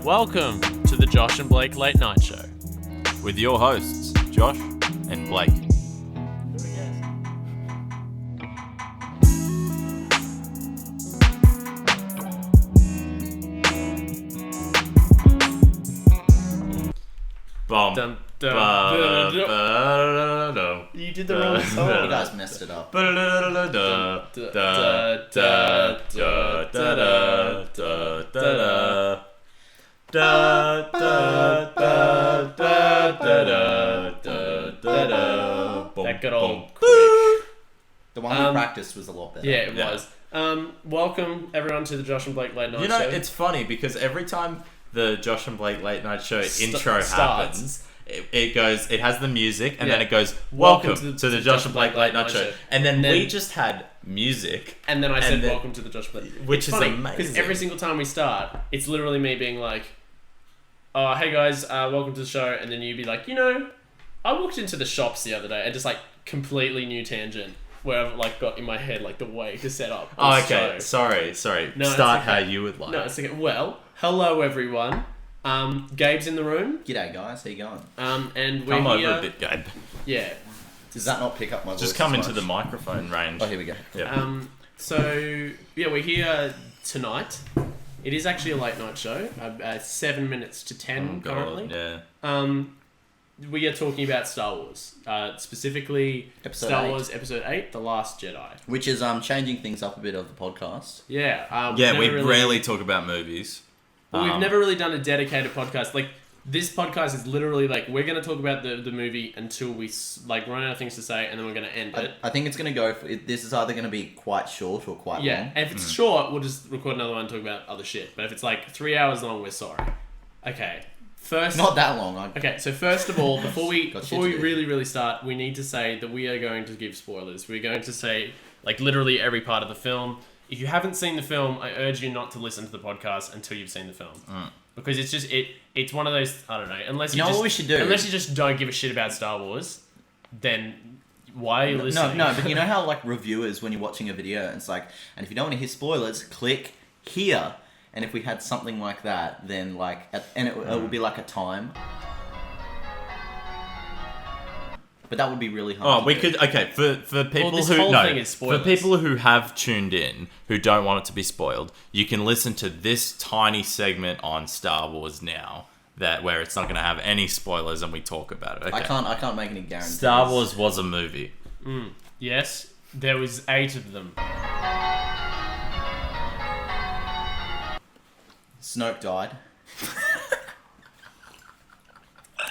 Welcome to the Josh and Blake Late Night Show. With your hosts, Josh and Blake. Bum. Dun, dun, dun, dun, dun. You did the wrong song. You guys messed it up. That got old quick. The one we practiced was a lot better. Yeah, it was. Welcome everyone to the Josh and Blake Late Night Show. You know, it's funny because every time the Josh and Blake Late Night Show intro starts. happens, it goes, it has the music, and then it goes, welcome to the Josh and Blake Late Night Show. And then we just had music. And then I said, welcome to the Josh and Blake. Which is amazing. Because every single time we start, it's literally me being like, oh, hey guys, welcome to the show. And then you'd be like, you know, I walked into the shops the other day and just like completely new tangent where I've like got in my head like the way to set up. Oh, okay. Sorry. No, Start how you would like. No, it's okay. Well, hello everyone. Gabe's in the room. G'day guys, how you going? And we're Come here. over a bit, Gabe. Yeah. Does that not pick up my voice? Just come as into much? the microphone range. Oh, here we go. Yeah. So yeah, we're here tonight. It is actually a late night show. 7 minutes to 10 currently. Yeah. We are talking about Star Wars, specifically Episode Star 8. Wars Episode 8, The Last Jedi. Which is changing things up a bit of the podcast. Yeah. Yeah, we rarely talk about movies. Well, we've never really done a dedicated podcast. Like, this podcast is literally like, we're going to talk about the movie until we like run out of things to say, and then we're going to end it. I think it's going to go for... This is either going to be quite short or quite long. And if it's short, we'll just record another one and talk about other shit. But if it's like 3 hours long, we're sorry. Okay. First... Not that long. Okay, so first of all, before we Got shit to do. really start, we need to say that we are going to give spoilers. We're going to say, like, literally every part of the film. If you haven't seen the film, I urge you not to listen to the podcast until you've seen the film. Because it's just, it's one of those, I don't know, unless You know just, what we should do? Unless you just don't give a shit about Star Wars, then why are you listening? No, but you know how like reviewers, when you're watching a video, it's like, and if you don't want to hear spoilers, click here. And if we had something like that, then like, it would be like a time. But that would be really hard. Oh, we could. Okay, for people this who whole no, thing is for spoilers. people who have tuned in who don't want it to be spoiled, you can listen to this tiny segment on Star Wars now, where it's not going to have any spoilers and we talk about it. Okay. I can't make any guarantees. Star Wars was a movie. Yes, there was 8 of them. Snoke died.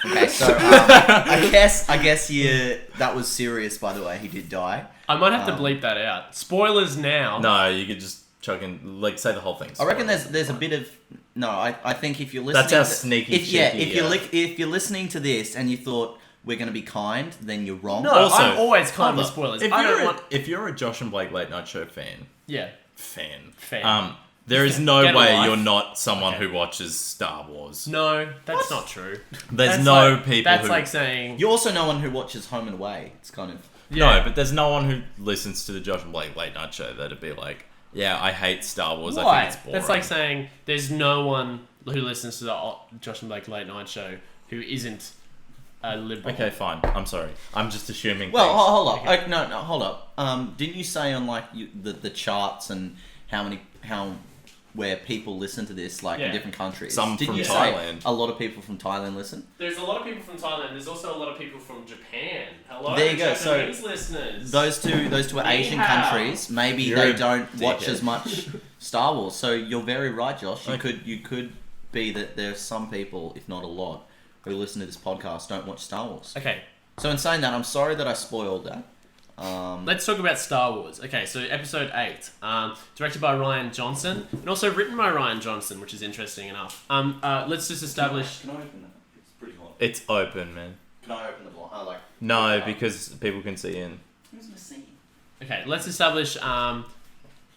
Okay, so I guess that was serious. By the way, he did die. I might have to bleep that out. Spoilers now. No, you could just chuck in, like, say the whole thing. I reckon there's a bit of no. I think if you're listening, That's how sneaky. if you're listening to this and you thought we're going to be kind, then you're wrong. No, Also, I'm always kind with hold on. spoilers. If you're a Josh and Blake Late Night Show fan, Fan. there is no Get a way life. you're not someone who watches Star Wars. No, that's not true. There's That's no like, people That's who... like saying... You're also no one who watches Home and Away. It's kind of No, but there's no one who listens to the Josh and Blake Late Night Show that'd be like, yeah, I hate Star Wars. Why? I think it's boring. That's like saying there's no one who listens to the Josh and Blake Late Night Show who isn't a liberal. Okay, fine. I'm sorry. I'm just assuming. well. things. Hold up. Okay. No, hold up. Didn't you say on like the charts and where people listen to this like in different countries? Some Didn't from you Thailand. say a lot of people from Thailand listen? There's a lot of people from Thailand. There's also a lot of people from Japan. Hello, There you go, so Japanese listeners. Those two are Asian Ni hao. countries. Maybe You're they a don't watch dickhead. as much Star Wars. So you're very right, Josh. You Okay. could be that there's some people, if not a lot, who listen to this podcast don't watch Star Wars. Okay, So in saying that, I'm sorry that I spoiled that. let's talk about Star Wars. Okay, so Episode 8, directed by Rian Johnson, and also written by Rian Johnson, which is interesting enough. Let's just establish... Can I open that? It's pretty hot. It's open, man. Can I open the blind? No, because people can see in. Who's my scene? Okay, let's establish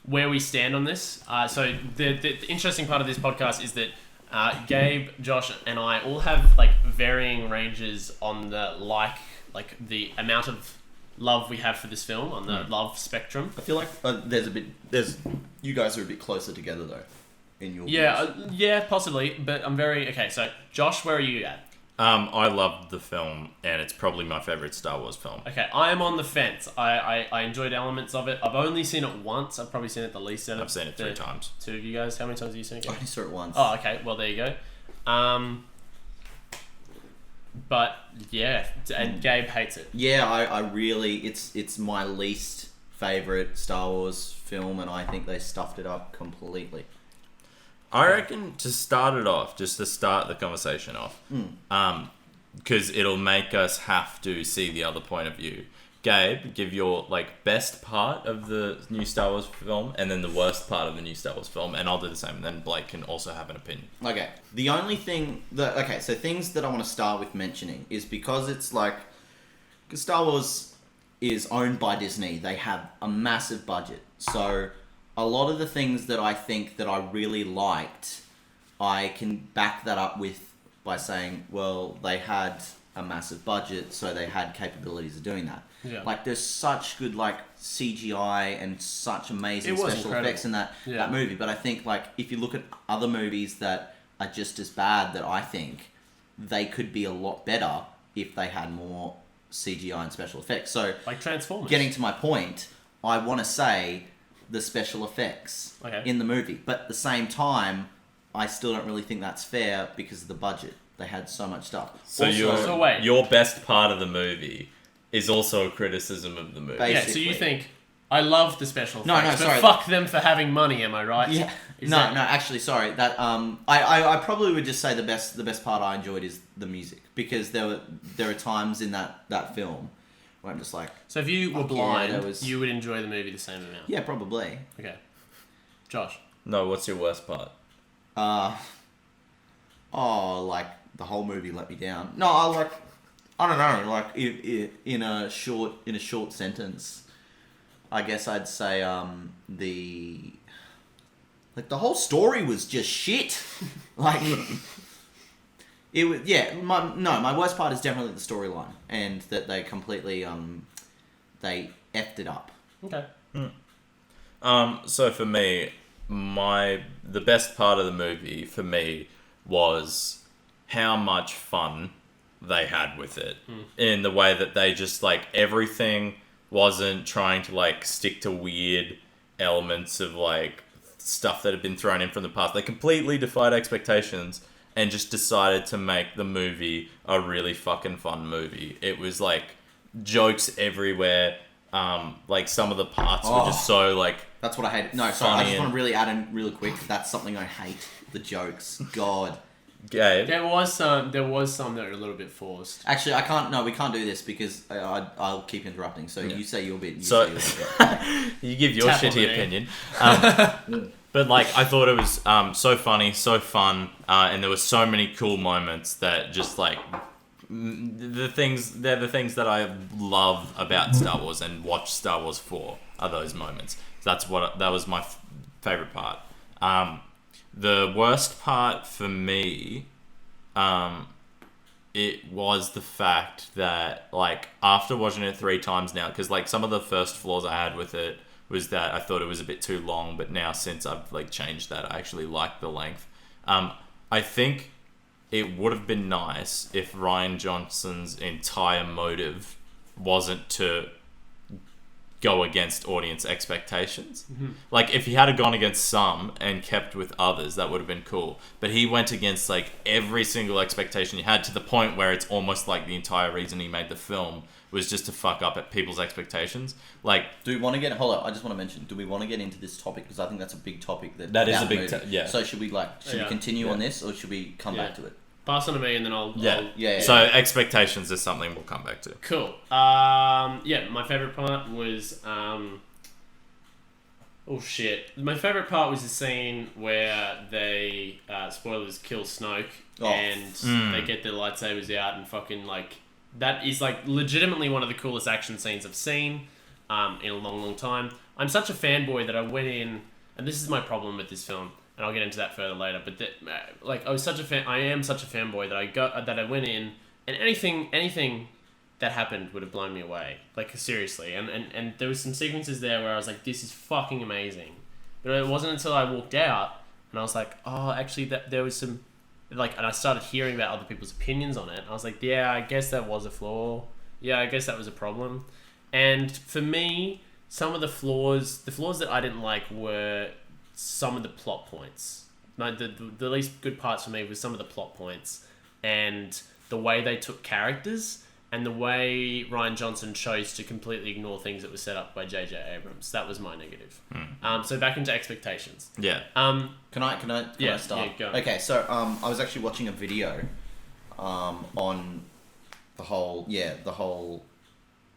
where we stand on this. So the interesting part of this podcast is that Gabe, Josh, and I all have like varying ranges on the the amount of love we have for this film on the love spectrum. I feel like you guys are a bit closer together though. in your Yeah, views. yeah, possibly. But I'm very okay. So, Josh, where are you at? I loved the film, and it's probably my favorite Star Wars film. Okay, I am on the fence. I enjoyed elements of it. I've only seen it once. I've probably seen it the least out of I've seen it 3 times. Two of you guys. How many times have you seen it? I only saw it once. Oh, okay. Well, there you go. But yeah, and Gabe hates it. Yeah, I really it's my least favorite Star Wars film, and I think they stuffed it up completely. I reckon to start it off, just to start the conversation off, because it'll make us have to see the other point of view. Gabe, give your best part of the new Star Wars film, and then the worst part of the new Star Wars film, and I'll do the same. And then Blake can also have an opinion. Okay, the only thing so things that I want to start with mentioning is because it's because Star Wars is owned by Disney, they have a massive budget, so a lot of the things that I think that I really liked, I can back that up by saying, well, they had a massive budget, so they had capabilities of doing that. Yeah. There's such good CGI and such amazing special effects in that movie. But I think if you look at other movies that are just as bad, that I think they could be a lot better if they had more CGI and special effects. So like Transformers. Getting to my point, I want to say the special effects in the movie, but at the same time, I still don't really think that's fair because of the budget. They had so much stuff. So your best part of the movie is also a criticism of the movie. Basically. Yeah, so you think, I love the special effects, No, but sorry. fuck them for having money, am I right? Yeah. Actually, sorry. That I probably would just say the best part I enjoyed is the music, because there are times in that film where I'm just like. So if you were blind, yeah, you would enjoy the movie the same amount. Yeah, probably. Okay, Josh. No, what's your worst part? The whole movie let me down. No, I don't know. In a short sentence, I guess I'd say the whole story was just shit. It was my worst part is definitely the storyline, and that they completely they effed it up. Okay. So for me, the best part of the movie for me was how much fun they had with it, in the way that they just everything wasn't trying to stick to weird elements of stuff that had been thrown in from the past. They completely defied expectations and just decided to make the movie a really fucking fun movie. It was jokes everywhere. Some of the parts were just so That's what I hate. No, sorry, I just want to really add in really quick. That's something I hate. The jokes. God. Gabe. There was some that were a little bit forced. Actually, we can't do this because I'll keep interrupting. So you say your bit. You give your Tap shitty on me. opinion. But I thought it was so funny, so fun, and there were so many cool moments that just they're the things that I love about Star Wars and watch Star Wars for, are those moments. That was my favorite part. The worst part for me, it was the fact that after watching it 3 times now, because some of the first flaws I had with it was that I thought it was a bit too long, but now since I've changed that, I actually like the length. I think it would have been nice if Rian Johnson's entire motive wasn't to go against audience expectations. If he had gone against some and kept with others, that would have been cool. But he went against every single expectation he had, to the point where it's almost the entire reason he made the film was just to fuck up at people's expectations. Do we want to get? Hold up, I just want to mention. Do we want to get into this topic, because I think that's a big topic. That is a big yeah. So should we we continue on this, or should we come back to it? Pass on to me, and then I'll... So expectations is something we'll come back to. Cool. My favourite part was... My favourite part was the scene where they, spoilers, kill Snoke, and they get their lightsabers out and fucking, that is, legitimately one of the coolest action scenes I've seen in a long, long time. I'm such a fanboy that I went in... And this is my problem with this film, and I'll get into that further later. But I was such a fan. I am such a fanboy that I went in, and anything that happened would have blown me away. Seriously. And there was some sequences there where I was like, this is fucking amazing. But it wasn't until I walked out and I was like, oh, actually, that there was some, like, and I started hearing about other people's opinions on it. And I was like, yeah, I guess that was a flaw. Yeah, I guess that was a problem. And for me, some of the flaws that I didn't like were some of the plot points. Like the least good parts for me was some of the plot points and the way they took characters and the way Rian Johnson chose to completely ignore things that were set up by J.J. Abrams. That was my negative. So back into expectations. Yeah. Can I start? Yeah, go. Okay, so I was actually watching a video on the whole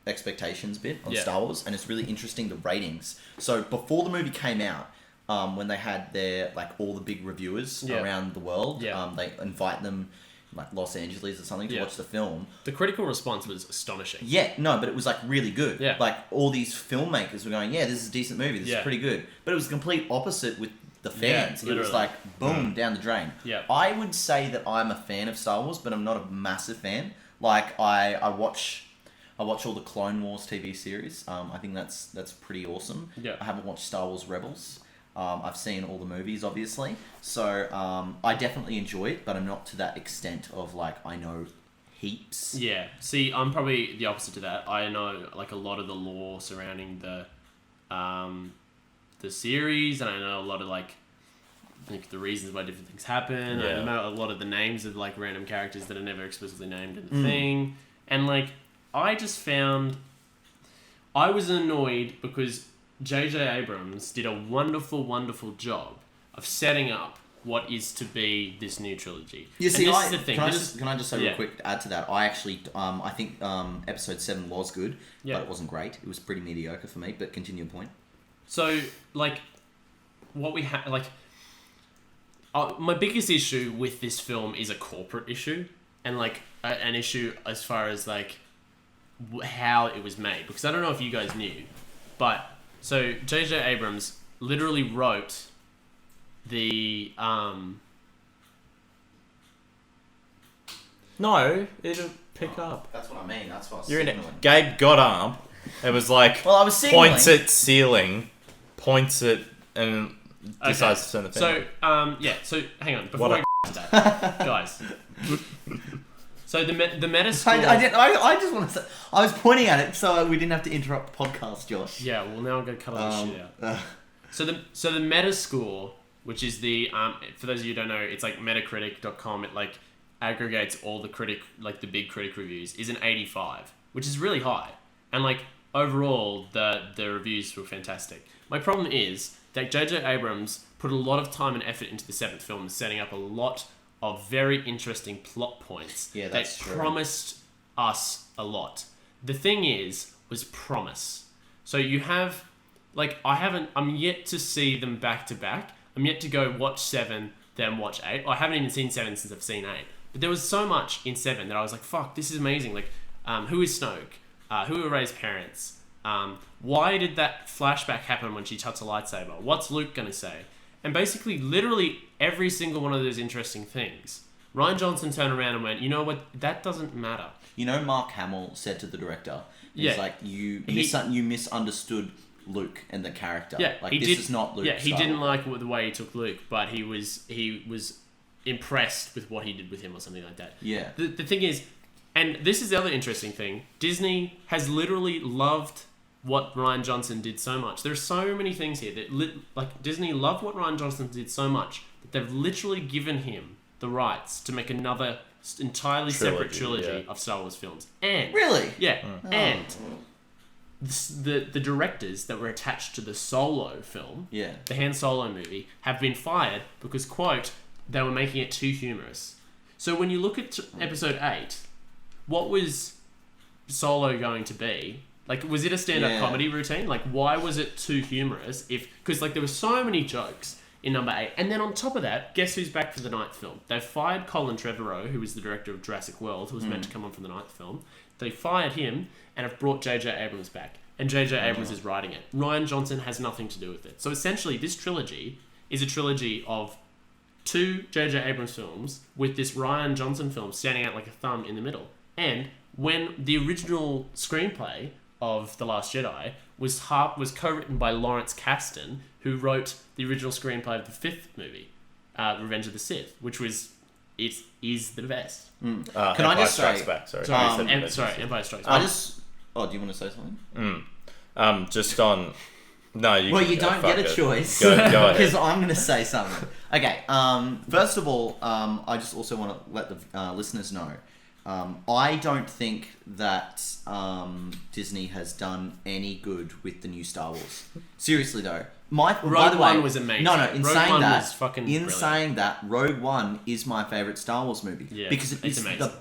expectations bit on Star Wars, and it's really interesting, the ratings. So before the movie came out, when they had their, like, all the big reviewers around the world, they invite them, like, Los Angeles or something to watch the film. The critical response was astonishing. Yeah, no, but it was, like, really good. Yeah. Like, all these filmmakers were going, yeah, this is a decent movie, this is pretty good. But it was the complete opposite with the fans. It was like, boom, down the drain. Yeah. I would say that I'm a fan of Star Wars, but I'm not a massive fan. Like, I watch all the Clone Wars TV series. I think that's pretty awesome. Yeah. I haven't watched Star Wars Rebels. I've seen all the movies, obviously. So I definitely enjoy it, but I'm not to that extent of, like, I know heaps. Yeah. See, I'm probably the opposite to that. I know, like, a lot of the lore surrounding the series, and I know a lot of, like the reasons why different things happen. Yeah. I know a lot of the names of, like, random characters that are never explicitly named in the thing. And, like, I just found I was annoyed because J.J. Abrams did a wonderful, wonderful job of setting up what is to be this new trilogy. You see, and this is the thing. Can I just say real quick to add to that? I actually, I think episode 7 was good, but it wasn't great. It was pretty mediocre for me. But continue your point. So, like, what we have, like, my biggest issue with this film is a corporate issue, and, like, an issue as far as, like, how it was made. Because I don't know if you guys knew, but so J.J. Abrams literally wrote the No, it'll pick up. That's what I mean. That's what I was You're in it. signaling. Gabe got up. It was like, Well, I was signaling. points at ceiling, points at, and decides to turn the thing. So hang on before What I get to that, guys. So the meta score. I just want to say, I was pointing at it so we didn't have to interrupt the podcast, Josh. Yeah, well, now I'm gonna cut all this shit out. So the meta score, which is the for those of you who don't know, it's like Metacritic.com. It, like, aggregates all the the big critic reviews, is an 85, which is really high. And, like, overall, the reviews were fantastic. My problem is that J.J. Abrams put a lot of time and effort into the 7th film, setting up a lot of very interesting plot points that's that true. promised us a lot. The thing was promise. So you have, like, I'm yet to see them back to back. I'm yet to go watch 7, then watch 8. I haven't even seen 7 since I've seen 8. But there was so much in 7 that I was like, fuck, this is amazing. Like, who is Snoke? Who are Rey's parents? Why did that flashback happen when she touched a lightsaber? What's Luke gonna say? And basically, literally every single one of those interesting things, Rian Johnson turned around and went, you know what? That doesn't matter. You know, Mark Hamill said to the director, he's like, you misunderstood Luke and the character. Yeah, like, this is not Luke. Yeah, he didn't like the way he took Luke, but he was impressed with what he did with him or something like that. Yeah. The thing is, and this is the other interesting thing, Disney has literally loved what Rian Johnson did so much. There's so many things here that Disney loved what Rian Johnson did so much that they've literally given him the rights to make another entirely separate trilogy of Star Wars films. And Really? yeah, and the directors that were attached to the Solo film, the Han Solo movie, have been fired because, quote, they were making it too humorous. So when you look at episode 8, what was Solo going to be? Like, was it a stand-up comedy routine? Like, why was it too humorous? Because, like, there were so many jokes in number 8. And then on top of that, guess who's back for the 9th film? They've fired Colin Trevorrow, who was the director of Jurassic World, who was meant to come on for the 9th film. They fired him and have brought J.J. Abrams back. And J.J. Abrams is writing it. Rian Johnson has nothing to do with it. So essentially, this trilogy is a trilogy of 2 J.J. Abrams films with this Rian Johnson film standing out like a thumb in the middle. And when the original screenplay of The Last Jedi was co-written by Lawrence Kasdan, who wrote the original screenplay of the 5th movie. Revenge of the Sith, which was it is the best. Can I just say? Back, sorry. Empire Strikes Back. Oh, do you want to say something? Just on. No, you. Well, can you go, don't fuck get a it. choice. Go ahead. Because I'm going to say something. Okay. First of all, I just also want to let the listeners know. I don't think that Disney has done any good with the new Star Wars. Seriously though, by the Rogue way, One was amazing. No, Rogue One was fucking brilliant. saying that, Rogue One is my favorite Star Wars movie. Yeah, because it's amazing.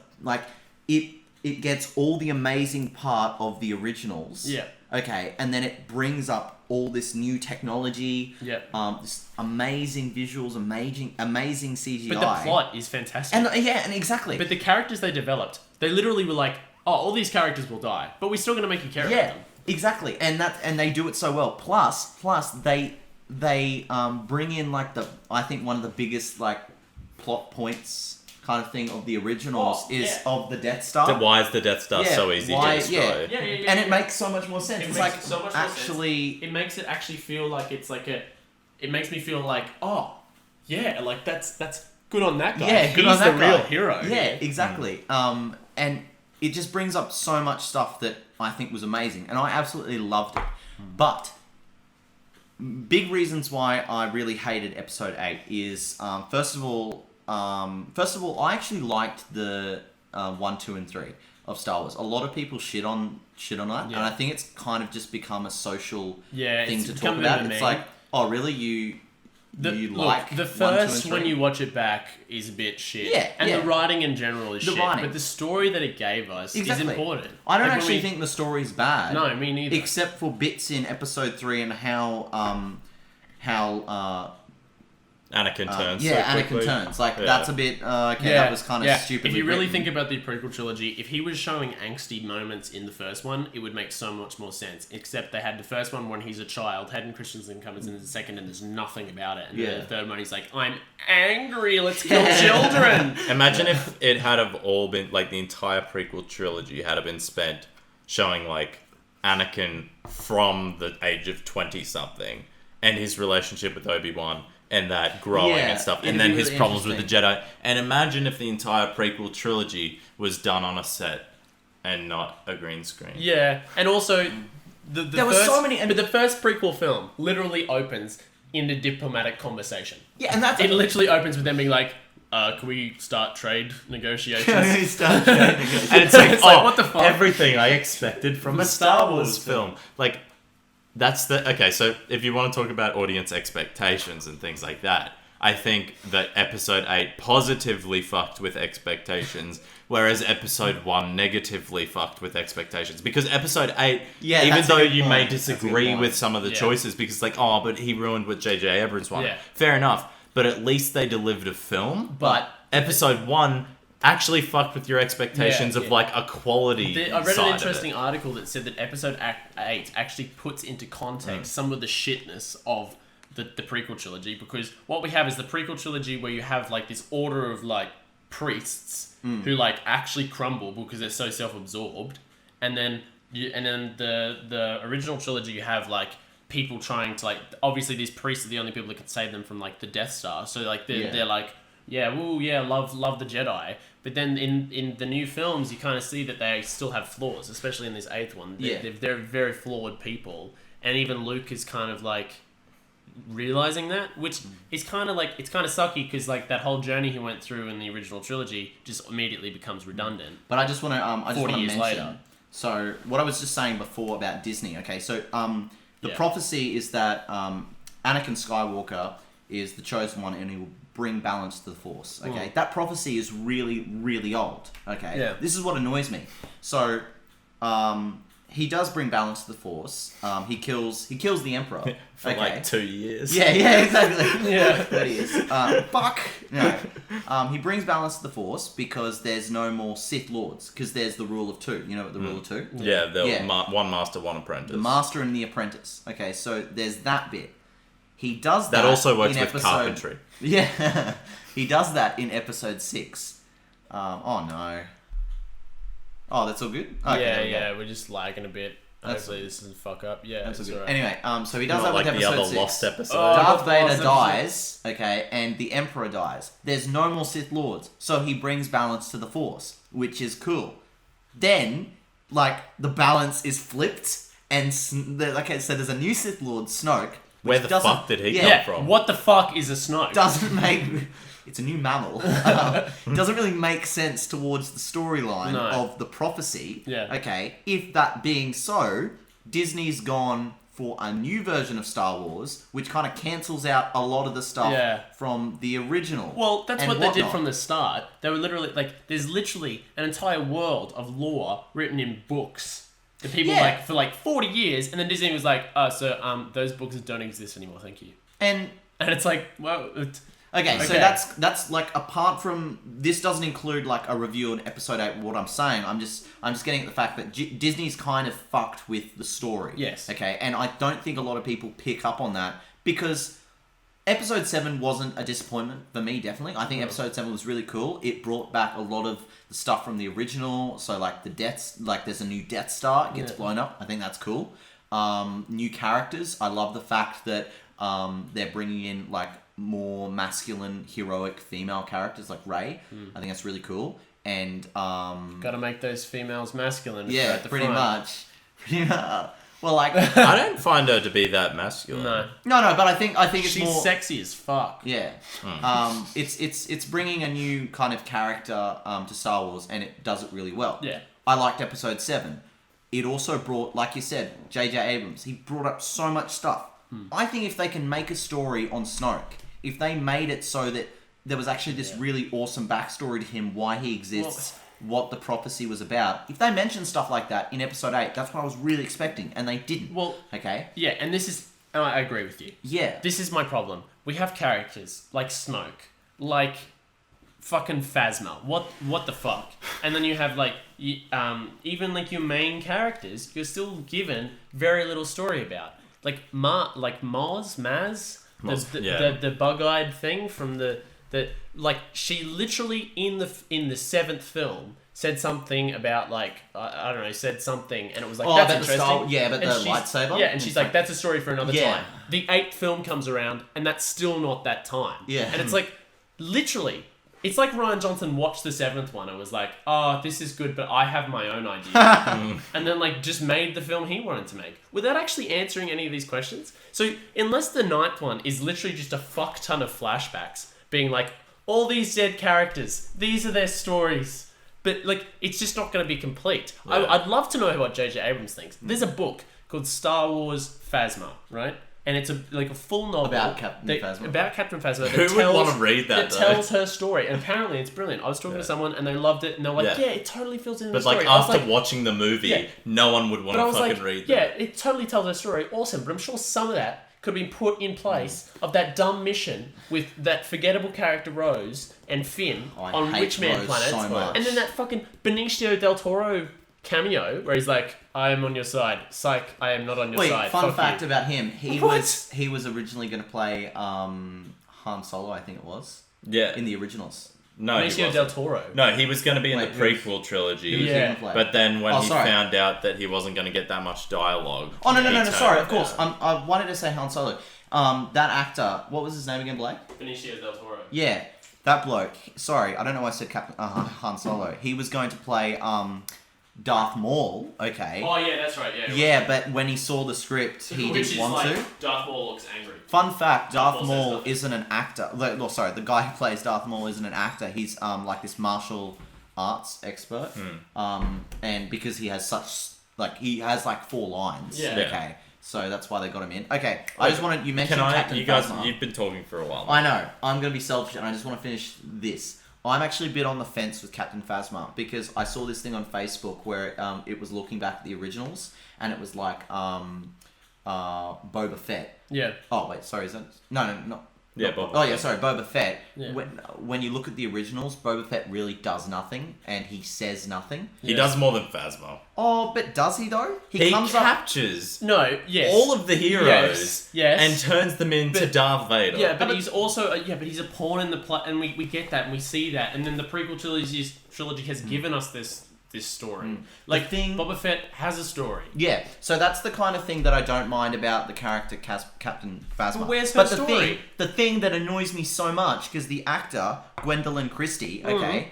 It gets all the amazing part of the originals. Yeah. Okay, and then it brings up all this new technology. Yeah. This amazing visuals, amazing CGI. But the plot is fantastic. And exactly. But the characters they developed, they literally were like, oh, all these characters will die, but we're still going to make you care about them. Exactly, and they do it so well. Plus they bring in I think one of the biggest plot points kind of thing of the originals of the Death Star. Why is the Death Star so easy to destroy? Yeah. And it makes so much more sense. It It's makes like so much more sense. It makes it actually feel like it's like it makes me feel like, oh, yeah, like that's good on that guy. Yeah, good He's on that the guy. real hero. Yeah, exactly. And it just brings up so much stuff that I think was amazing, and I absolutely loved it. But big reasons why I really hated Episode 8 is first of all, I actually liked the 1, 2, and 3 of Star Wars. A lot of people shit on that, and I think it's kind of just become a social thing to talk about. It's like, oh, really? You like the 1, 2, first and 3? when you watch it back is a bit shit. Yeah, and yeah. the writing in general is shit. writing. But the story that it gave us is important. I don't Like, actually think the story's bad. No, me neither. Except for bits in Episode 3 and how Anakin turns. Anakin turns. That's a bit. That was kind of stupid. If you really think about the prequel trilogy, if he was showing angsty moments in the first one, it would make so much more sense. Except they had the first one when he's a child, Hayden Christensen comes in the second, and there's nothing about it. And then the third one, he's like, "I'm angry. Let's kill children." Imagine if it had have all been the entire prequel trilogy had been spent showing Anakin from the age of 20 something and his relationship with Obi-Wan. And that growing and stuff. And then his problems with the Jedi. And imagine if the entire prequel trilogy was done on a set and not a green screen. Yeah. And also, there were so many... But the first prequel film literally opens in a diplomatic conversation. Yeah, and that's... It literally opens with them being like, can we start trade negotiations? And it's like, what the fuck? Everything I expected from a Star Wars film. That's okay, so if you want to talk about audience expectations and things like that, I think that Episode 8 positively fucked with expectations, whereas Episode 1 negatively fucked with expectations. Because Episode 8, even though you may disagree with some of the choices, because but he ruined what J.J. Abrams wanted. Yeah. Fair enough, but at least they delivered a film. But Episode 1... actually fucked with your expectations of a quality I read side an interesting article that said that Episode 8 actually puts into context some of the shitness of the prequel trilogy, because what we have is the prequel trilogy where you have this order of priests who actually crumble because they're so self-absorbed, and then the original trilogy you have people trying to obviously these priests are the only people that can save them from the Death Star, so they're love the Jedi. But then in the new films, you kind of see that they still have flaws, especially in this 8th one. They're very flawed people. And even Luke is kind of realizing that, which is kind of it's kind of sucky because that whole journey he went through in the original trilogy just immediately becomes redundant. But I just want to 40 years mention, later. So what I was just saying before about Disney. Okay, so the prophecy is that Anakin Skywalker is the chosen one, and he will bring balance to the Force. Okay, that prophecy is really, really old. Okay, this is what annoys me. So, he does bring balance to the Force. He kills the Emperor for 2 years. Yeah, exactly. 30 years. Fuck. No. He brings balance to the Force because there's no more Sith Lords, because there's the rule of 2. You know what the rule of 2? One master, one apprentice. The master and the apprentice. Okay, so there's that bit. He does that. That also works with carpentry. Yeah, he does that in Episode 6. Oh no. Oh, that's all good? Okay, yeah, we're just lagging a bit. Hopefully this doesn't fuck up. Yeah, That's it's good. alright. Anyway, so he does Not that with like the episode other 6. Lost episode. Darth Lost Vader episode. dies, okay, and the Emperor dies. There's no more Sith Lords, so he brings balance to the Force, which is cool. Then, like, the balance is flipped, and okay, so there's a new Sith Lord, Snoke. Where the doesn't- fuck did he Yeah, come from? what the fuck is a Snoke? Doesn't make... It's a new mammal. Doesn't really make sense towards the storyline No. of the prophecy. Yeah. Okay, if that being so, Disney's gone for a new version of Star Wars, which kind of cancels out a lot of the stuff Yeah. from the original. Well, that's and what they did whatnot. from the start. They were literally like, there's literally an entire world of lore written in books that people Yeah. for 40 years, and then Disney was like, those books don't exist anymore. Thank you. And And it's like, well, okay, so Okay. that's like apart from this doesn't include like a review on episode 8. What I'm saying, I'm just getting at the fact that Disney's kind of fucked with the story. Yes. Okay, and I don't think a lot of people pick up on that because episode 7 wasn't a disappointment for me. Definitely, I think episode 7 was really cool. It brought back a lot of the stuff from the original. So like the deaths, like there's a new Death Star, it gets blown up. I think that's cool. New characters. I love the fact that they're bringing in like more masculine, heroic female characters like Rey. I think that's really cool. And gotta make those females masculine. yeah, at the pretty front. much. Well, like I don't find her to be that masculine. No, no, but I think it's she's more sexy as fuck. yeah. It's bringing a new kind of character to Star Wars, and it does it really well. Yeah. I liked episode 7. It also brought, like you said, J.J. Abrams. He brought up so much stuff. I think if they can make a story on Snoke, if they made it so that there was actually this really awesome backstory to him, why he exists, what the prophecy was about. If they mentioned stuff like that in episode 8, that's what I was really expecting, and they didn't. Well, okay? yeah, and this is, and I agree with you. Yeah. This is my problem. We have characters like Snoke, like fucking Phasma. What the fuck? And then you have even like your main characters, you're still given very little story about. Like Maz, the bug-eyed thing from the like she literally in the 7th film said something about I don't know, said something and it was like that's about the interesting. but And the she's- lightsaber. Yeah, and she's like, that's a story for another Yeah. time. The 8th film comes around and that's still not that time. Yeah. And it's like literally. It's like Rian Johnson watched the 7th one and was like, oh, this is good, but I have my own idea. And then just made the film he wanted to make without actually answering any of these questions. So unless the 9th one is literally just a fuck ton of flashbacks being like, all these dead characters, these are their stories. But it's just not going to be complete. Yeah. I'd love to know what J.J. Abrams thinks. There's a book called Star Wars Phasma, right? And it's a full novel About Captain Phasma. About Captain Phasma. Who would want to read that, though? tells her story, and apparently it's brilliant. I was talking to someone, and they loved it, and they're like, Yeah. "Yeah, it totally fills in the But story." I was after watching the movie, Yeah. no one would want but I to was fucking like, read "Yeah, that. it totally tells her story. Awesome." But I'm sure some of that could have been put in place of that dumb mission with that forgettable character Rose and Finn I on hate Witchman Rose planets, so much. and then that fucking Benicio del Toro cameo where he's like, "I am on your side, psych. I am not on your Wait, side." fun Fuck fact you. about him. He What? was originally going to play Han Solo, I think it was, Yeah. in the originals. No, he Benicio wasn't. del Toro. No, he was going to be in Wait, the prequel trilogy. Who was he Yeah. gonna play? But then when Oh, he sorry. found out that he wasn't going to get that much dialogue... Oh, no, he sorry, turned of course. it down. Why did I say Han Solo? That actor, what was his name again, Blake? Benicio del Toro. Yeah, that bloke. Sorry, I don't know why I said Han Solo. He was going to play Darth Maul, okay. Oh yeah, that's right. Yeah. Yeah, but when he saw the script, he Which didn't is want to. Darth Maul looks angry. Fun fact, Darth Maul says Maul nothing. isn't an actor. The guy who plays Darth Maul isn't an actor. He's like this martial arts expert. And because he has such he has 4 lines. Yeah. Okay. So that's why they got him in. Okay. I just wanted you mentioned Captain You guys, Phasma. you've been talking for a while. I know. I'm going to be selfish and I just want to finish this. I'm actually a bit on the fence with Captain Phasma because I saw this thing on Facebook where it was looking back at the originals and it was like Boba Fett. Yeah. Oh, wait, sorry, is that... No, not... Yeah, not- Boba Oh, yeah, Fett. sorry, Boba Fett. Yeah. When you look at the originals, Boba Fett really does nothing and he says nothing. He does more than Phasma. Oh, but does he though? He comes up... captures No. Yes. all of the heroes Yes. and turns them into But- Darth Vader. Yeah, but he's also but he's a pawn in the plot, and we get that and we see that, and then the prequel trilogy has given us this this story. Like, Boba Fett has a story. Yeah, so that's the kind of thing that I don't mind about the character Captain Phasma. But where's her story? The thing that annoys me so much, because the actor, Gwendolyn Christie, okay,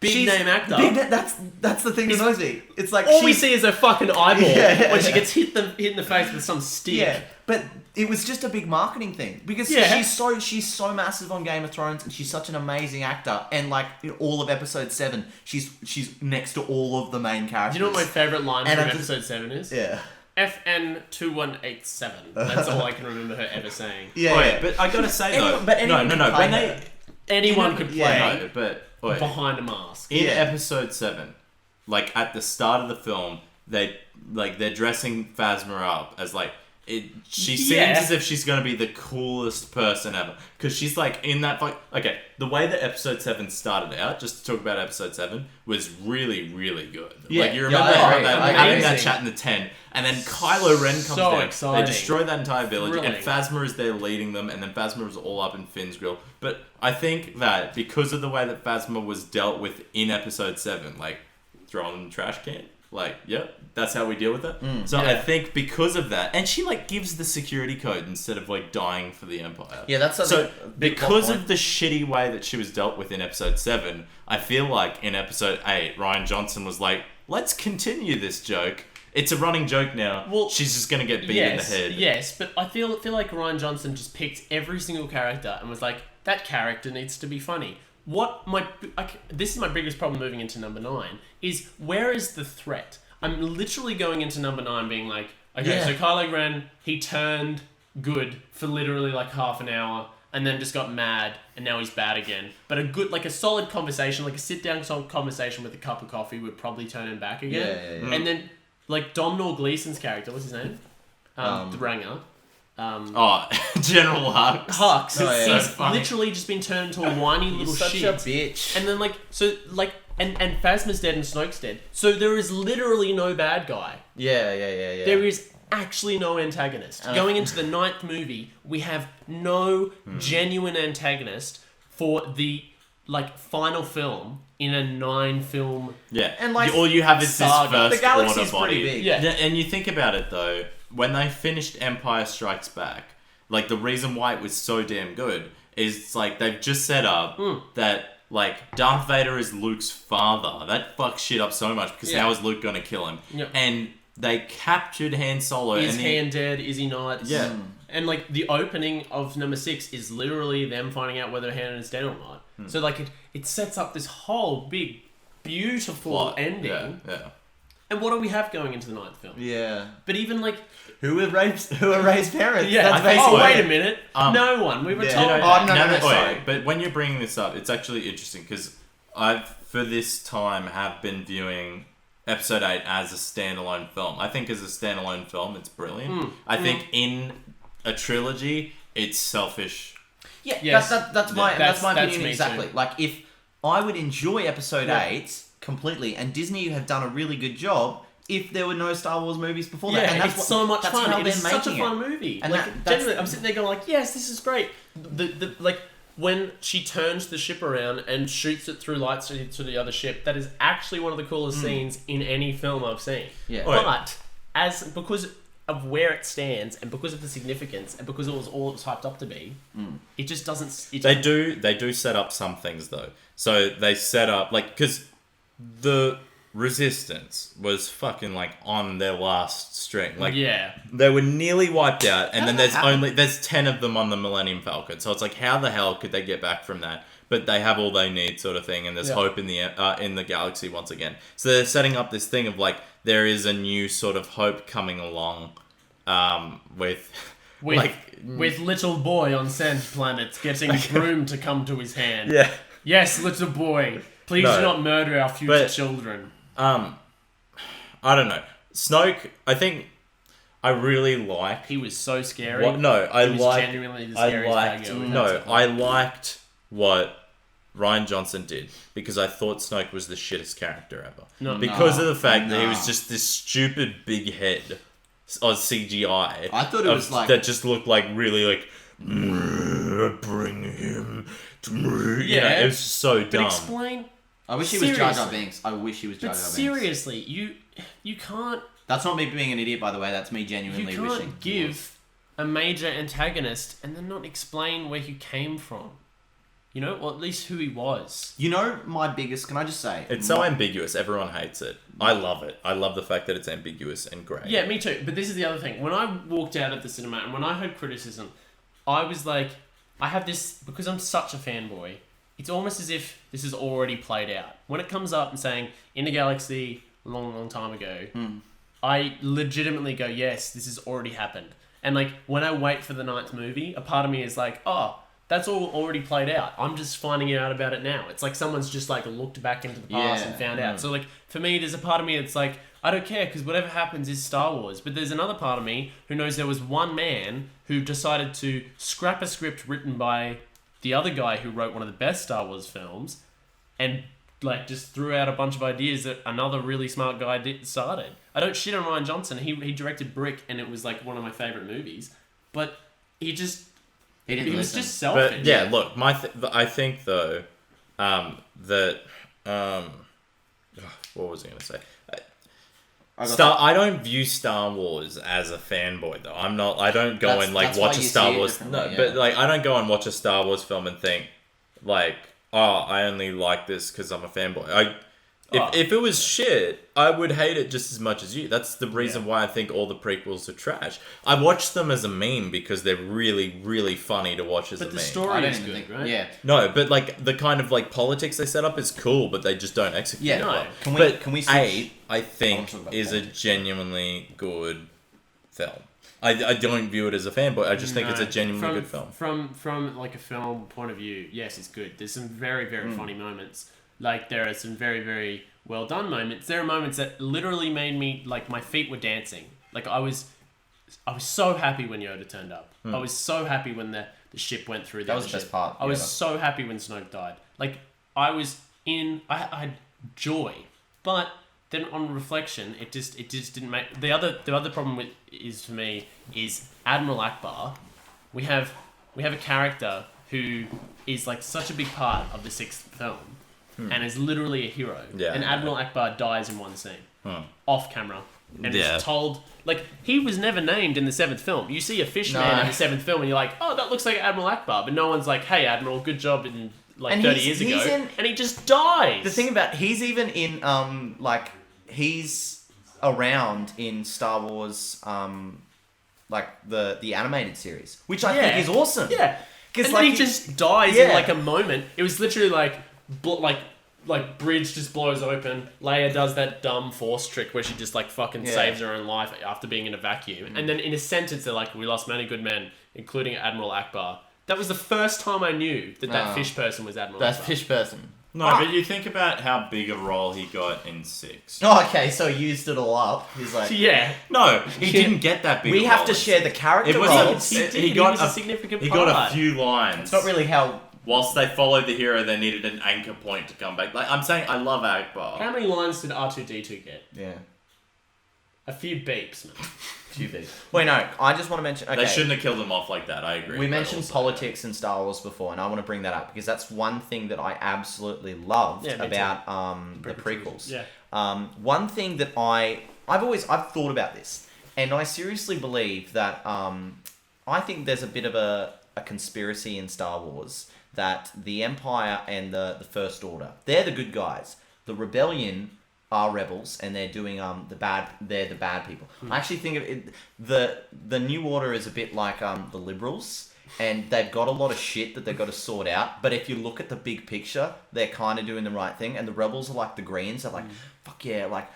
Big name actor. That's the thing that annoys me. It's like all we see is her fucking eyeball when she Yeah. gets hit in the face with some stick. Yeah, but it was just a big marketing thing because she's so massive on Game of Thrones and she's such an amazing actor, and like in all of episode 7 she's next to all of the main characters. Do you know what my favourite line And from I'm episode 7 is? Yeah. FN2187. That's all I can remember her ever saying. Yeah, Wait, yeah. but I gotta say Anyone- though, but anyone no, can play when her. Anyone could play no, but wait. behind a mask. In Yeah. episode 7, like at the start of the film, they're dressing Phasma up as like she seems as if she's gonna be the coolest person ever, because she's like in that okay, the way that episode 7 started out, just to talk about episode 7, was really, really good. Yeah. Like you remember I having agree. that chat in the tent, and then Kylo Ren comes So down, exciting. they destroy that entire village, Thrilling. and Phasma is there leading them, and then Phasma is all up in Finn's grill. But I think that because of the way that Phasma was dealt with in episode 7, like throw in the trash can, like, yep, that's how we deal with it. So I think because of that, and she like gives the security code instead of like dying for the Empire. Yeah, that's so a big because plot of the shitty way that she was dealt with in episode 7, I feel like in episode 8, Ryan Johnson was like, let's continue this joke. It's a running joke now. Well, she's just gonna get beat in the head. Yes, but I feel like Ryan Johnson just picked every single character and was like, that character needs to be funny. This is my biggest problem moving into number 9 is where is the threat? I'm literally going into number 9 being like, okay, so Kylo Ren, he turned good for literally like half an hour and then just got mad and now he's bad again. But a solid conversation, like a sit down conversation with a cup of coffee would probably turn him back again. Yeah. And then like Domhnall Gleeson's character, what's his name? The Ranger. General Hux. Hux. Oh, yeah. He's So funny. literally just been turned into a whiny little such shit. a bitch. And then and Phasma's dead and Snoke's dead. So there is literally no bad guy. Yeah. There is actually no antagonist. Going into the 9th movie, we have no genuine antagonist for the final film in a 9-film. Yeah, And, like, all you have is saga. this The first galaxy's order pretty body. big. Yeah. And you think about it though, when they finished Empire Strikes Back, like the reason why it was so damn good is like they've just set up that like Darth Vader is Luke's father. That fucks shit up so much because how is Luke gonna kill him? Yep. And they captured Han Solo. Is and Han dead? Is he not? Yeah. And like the opening of number 6 is literally them finding out whether Han is dead or not. So like it sets up this whole big, beautiful ending. Yeah. And what do we have going into the 9th film? Yeah. But even like Who are raised parents? yeah, That's oh basically wait a minute, no one. We were Yeah. told. Oh, that. no, sorry. Wait, but when you're bringing this up, it's actually interesting because I've for this time have been viewing Episode 8 as a standalone film. I think as a standalone film, it's brilliant. I think in a trilogy, it's selfish. Yeah, Yes. that's my That's opinion me exactly. too. Like if I would enjoy episode 8 completely, and Disney have done a really good job if there were no Star Wars movies before that. Yeah, And it's so much that's fun. how It they're is such a making fun it. movie. And Like that's- genuinely, I'm sitting there going like, yes, this is great. The like when she turns the ship around and shoots it through lights to the other ship, that is actually one of the coolest scenes in any film I've seen. Yeah. But because of where it stands and because of the significance and because it was all it was hyped up to be, it just doesn't. They do set up some things though. So they set up like because the Resistance was fucking like on their last string. Like yeah. they were nearly wiped out, and then did that happen? there's 10 of them on the Millennium Falcon. So it's like how the hell could they get back from that? But they have all they need, sort of thing, and there's hope in the galaxy once again. So they're setting up this thing of like there is a new sort of hope coming along, with little boy on sand planet getting broom to come to his hand. yeah. Yes, little boy, please No. do not murder our future children. I don't know. Snoke, I think I really like. He was so scary. What? No, I He was liked. genuinely the I scariest liked. bad guy we've No, had so I far. liked what Ryan Johnson did because I thought Snoke was the shittest character ever. No. Because of the fact that he No. was just this stupid big head on CGI. I thought it was like- that just looked like really like bring him to me. You know, Yeah. it was just so But dumb. explain I wish he was Jar Jar Seriously. Binks. I wish he was Jar But Jar Binks. seriously, you can't That's not me being an idiot, by the way. That's me genuinely you wishing. can't give a major antagonist and then not explain where he came from. You know, or at least who he was. You know, my biggest... Can I just say... It's so ambiguous. Everyone hates it. I love it. I love the fact that it's ambiguous and great. Yeah, me too. But this is the other thing. When I walked out of the cinema and when I heard criticism, I was like, I have this, because I'm such a fanboy, it's almost as if this is already played out. When it comes up and saying, in a galaxy a long, long time ago, I legitimately go, yes, this has already happened. And like, when I wait for the 9th movie, a part of me is like, oh, that's all already played out. I'm just finding out about it now. It's like someone's just like looked back into the past and found out. So like, for me, there's a part of me that's like, I don't care because whatever happens is Star Wars. But there's another part of me who knows there was one man who decided to scrap a script written by the other guy who wrote one of the best Star Wars films and like just threw out a bunch of ideas that another really smart guy started. I don't shit on Rian Johnson. He directed Brick and it was like one of my favorite movies. But he was listen. just selfish. But yeah, look, I think though that what was I going to say? I don't view Star Wars as a fanboy though. I don't go and like watch a Star Wars. No, but like I don't go and watch a Star Wars film and think like, oh, I only like this because I'm a fanboy. If it was shit, I would hate it just as much as you. That's the reason why I think all the prequels are trash. I watch them as a meme because they're really, really funny to watch as a meme. But the story is good, right? Yeah. No, but like the kind of like politics they set up is cool, but they just don't execute. Yeah. it well. Can we switch? 8, I I think, want to talk about is a genuinely good film. I don't view it as a fanboy. I just think it's a genuinely good film. From like a film point of view, yes, it's good. There's some very, very funny moments. Like there are some very, very well done moments. There are moments that literally made me like my feet were dancing. Like I was so happy when Yoda turned up. I was so happy when the ship went through. That was the best part. I was so happy when Snoke died. Like I had joy, but then on reflection, it just didn't make the other problem for me is Admiral Akbar. We have a character who is like such a big part of the 6th film. And is literally a hero. Yeah, and Admiral Akbar dies in one scene. Off camera. And is told... Like, he was never named in the 7th film. You see a fish man in the 7th film and you're like, oh, that looks like Admiral Akbar. But no one's like, hey, Admiral, good job in like 30 years ago. And he just dies. The thing about... He's even in, he's around in Star Wars, like, the animated series. Which I think is awesome. Yeah. Because like, he just dies in like a moment. It was literally like bridge just blows open. Leia does that dumb force trick where she just like fucking saves her own life after being in a vacuum. And then in a sentence they're like, we lost many good men, including Admiral Akbar. That was the first time I knew that fish person was Admiral Akbar. That fish person. No, but you think about how big a role he got in 6. Oh, okay, so he used it all up. He's like... Yeah. No, he didn't get that big. We have to share the character roles. He was a significant part. He got a few lines. It's not really how... Whilst they followed the hero, they needed an anchor point to come back. Like I'm saying, I love Akbar. How many lines did R2-D2 get? Yeah. A few beeps, man. Wait, no, I just want to mention... Okay. They shouldn't have killed him off like that, I agree. We mentioned politics in Star Wars before, and I want to bring that up, because that's one thing that I absolutely loved about the prequels. Yeah. One thing that I've thought about this, and I seriously believe that I think there's a bit of a conspiracy in Star Wars that the Empire and the First Order, they're the good guys. The Rebellion are rebels, and they're doing they're the bad people. I actually think of it, the New Order is a bit like the Liberals, and they've got a lot of shit that they've got to sort out. But if you look at the big picture, they're kind of doing the right thing. And the Rebels are like the Greens. They're like, fuck yeah, like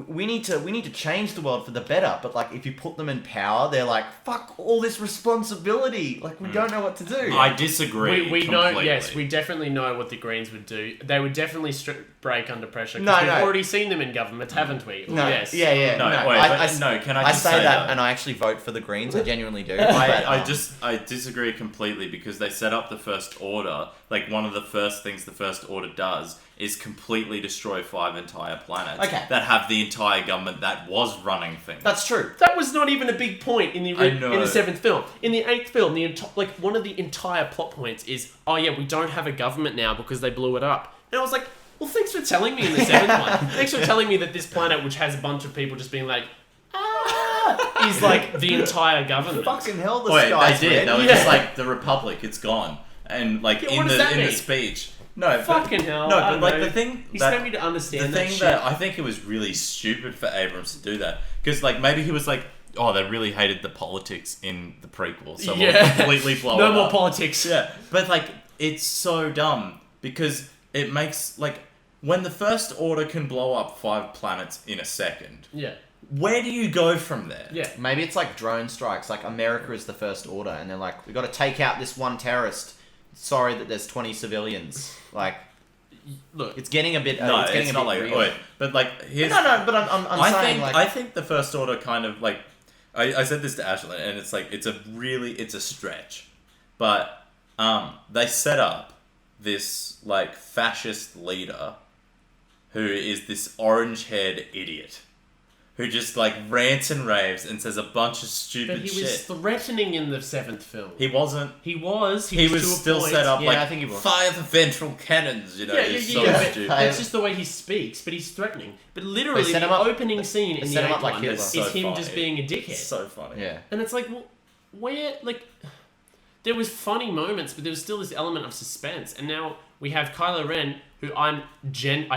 we need to change the world for the better. But like if you put them in power, they're like, fuck all this responsibility. Like we don't know what to do. I disagree. We know, completely. yes, we definitely know what the Greens would do. They would definitely break under pressure. We've already seen them in government, haven't we? No, yes. yeah. No, no. wait, can I I just say that, and I actually vote for the Greens. I genuinely do. I disagree completely because they set up the First Order. Like one of the first things the First Order does is completely destroy 5 entire planets that have the entire government that was running things. That's true. That was not even a big point in the 7th film. In the 8th film, one of the entire plot points is, oh yeah, we don't have a government now because they blew it up. And I was like, Well, thanks for telling me in the 7th one. Thanks for telling me that this planet, which has a bunch of people just being like, is like the entire government. Fucking hell, the Wait, sky's they did. red. They were Yeah. just like, the Republic, it's gone. And like Yeah, in what does the that mean? speech. No, Fucking hell. No, I but don't like know. the thing You that expect me to understand the that thing shit. that I think it was really stupid for Abrams to do that, because like maybe he was like, oh, they really hated the politics in the prequel, so we'll completely blow No it more up. politics. Yeah, but like it's so dumb because it makes like when the First Order can blow up 5 planets in a second. Yeah. Where do you go from there? Yeah. Maybe it's like drone strikes. Like America is the First Order, and they're like, we got to take out this one terrorist. Sorry that there's 20 civilians. Like, Look, it's getting a bit. No, it's getting it's a not bit like real. wait, but like here's No, but I'm saying like I think the First Order kind of like I said this to Ashley, and it's like it's a stretch, but they set up this like fascist leader who is this orange-haired idiot who just like rants and raves and says a bunch of stupid but he shit. was threatening in the 7th film. He wasn't. He was. He was to a still point. set up Yeah, like I think he was. fire the ventral cannons. You know, Yeah, it's yeah, so yeah. stupid. That's just the way he speaks, but he's threatening. But literally, They set the him up- opening scene in the set him 8th up like one Hitler. is So him funny. just being a dickhead. It's so funny. yeah. And it's like, well, where, like, there was funny moments, but there was still this element of suspense. And now we have Kylo Ren, who I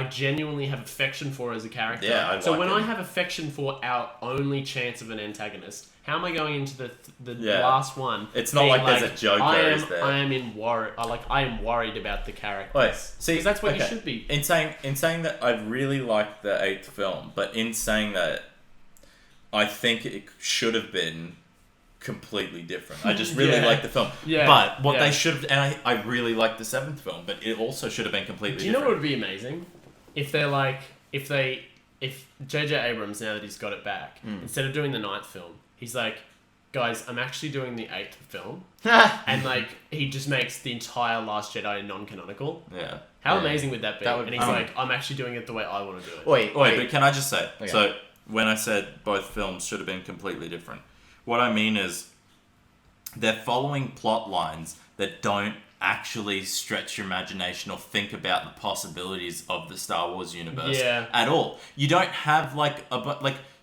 genuinely have affection for as a character. Yeah, I so like when him. I have affection for our only chance of an antagonist, how am I going into the Yeah. last one? It's not being like there's a Joker, I am, is there? I am in worry. I am worried about the characters. Wait, see, because that's what you okay. should be. In saying that I really liked the 8th film, but in saying that, I think it should have been completely different. I just really Yeah. liked the film. Yeah. But what Yeah. they should have, and I really liked the 7th film, but it also should have been completely Do you know what different. would be amazing? If they're like, if J.J. Abrams, now that he's got it back, instead of doing the 9th film, he's like, guys, I'm actually doing the 8th film. And like, he just makes the entire Last Jedi non-canonical. Yeah. How Yeah. amazing would that be? That would- And he's like, I'm actually doing it the way I want to do it. Wait, But can I just say, Okay. so when I said both films should have been completely different, what I mean is they're following plot lines that don't actually stretch your imagination or think about the possibilities of the Star Wars universe Yeah. at all. You don't have like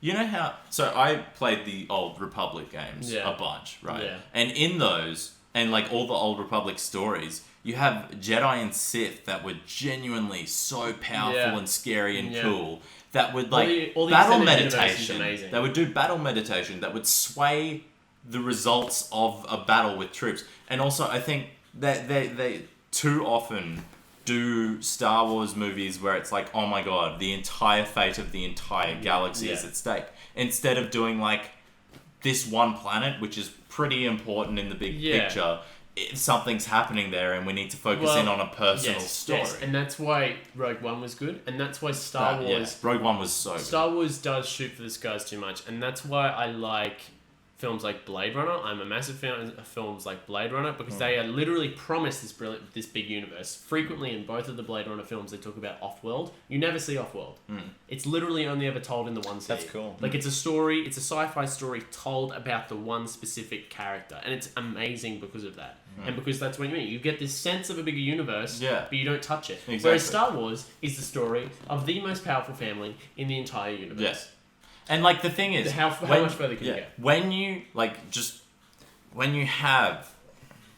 you know how, so I played the Old Republic games Yeah. a bunch, right? Yeah. And in those, and like all the Old Republic stories, you have Jedi and Sith that were genuinely so powerful Yeah. and scary and Yeah. cool that would like all the battle extended universe is meditation. amazing. They would do battle meditation that would sway the results of a battle with troops. And also, I think that they too often do Star Wars movies where it's like, oh my god, the entire fate of the entire galaxy is Yeah. at stake. Instead of doing like this one planet, which is pretty important in the big Yeah. picture, something's happening there and we need to focus in on a personal story. Yes, and that's why Rogue One was good, and that's why Star Yeah, Wars Rogue One was so good. Star Wars does shoot for the skies too much, and that's why I like films like Blade Runner. I'm a massive fan of films like Blade Runner because they are literally promised this big universe. Frequently in both of the Blade Runner films, they talk about off-world. You never see off-world. It's literally only ever told in the one scene. That's cool. Like it's a story, it's a sci-fi story told about the one specific character, and it's amazing because of that. And because that's what you mean. You get this sense of a bigger universe, Yeah. but you don't touch it. Exactly. Whereas Star Wars is the story of the most powerful family in the entire universe. Yes. And like the thing is, How much further can you get? When you when you have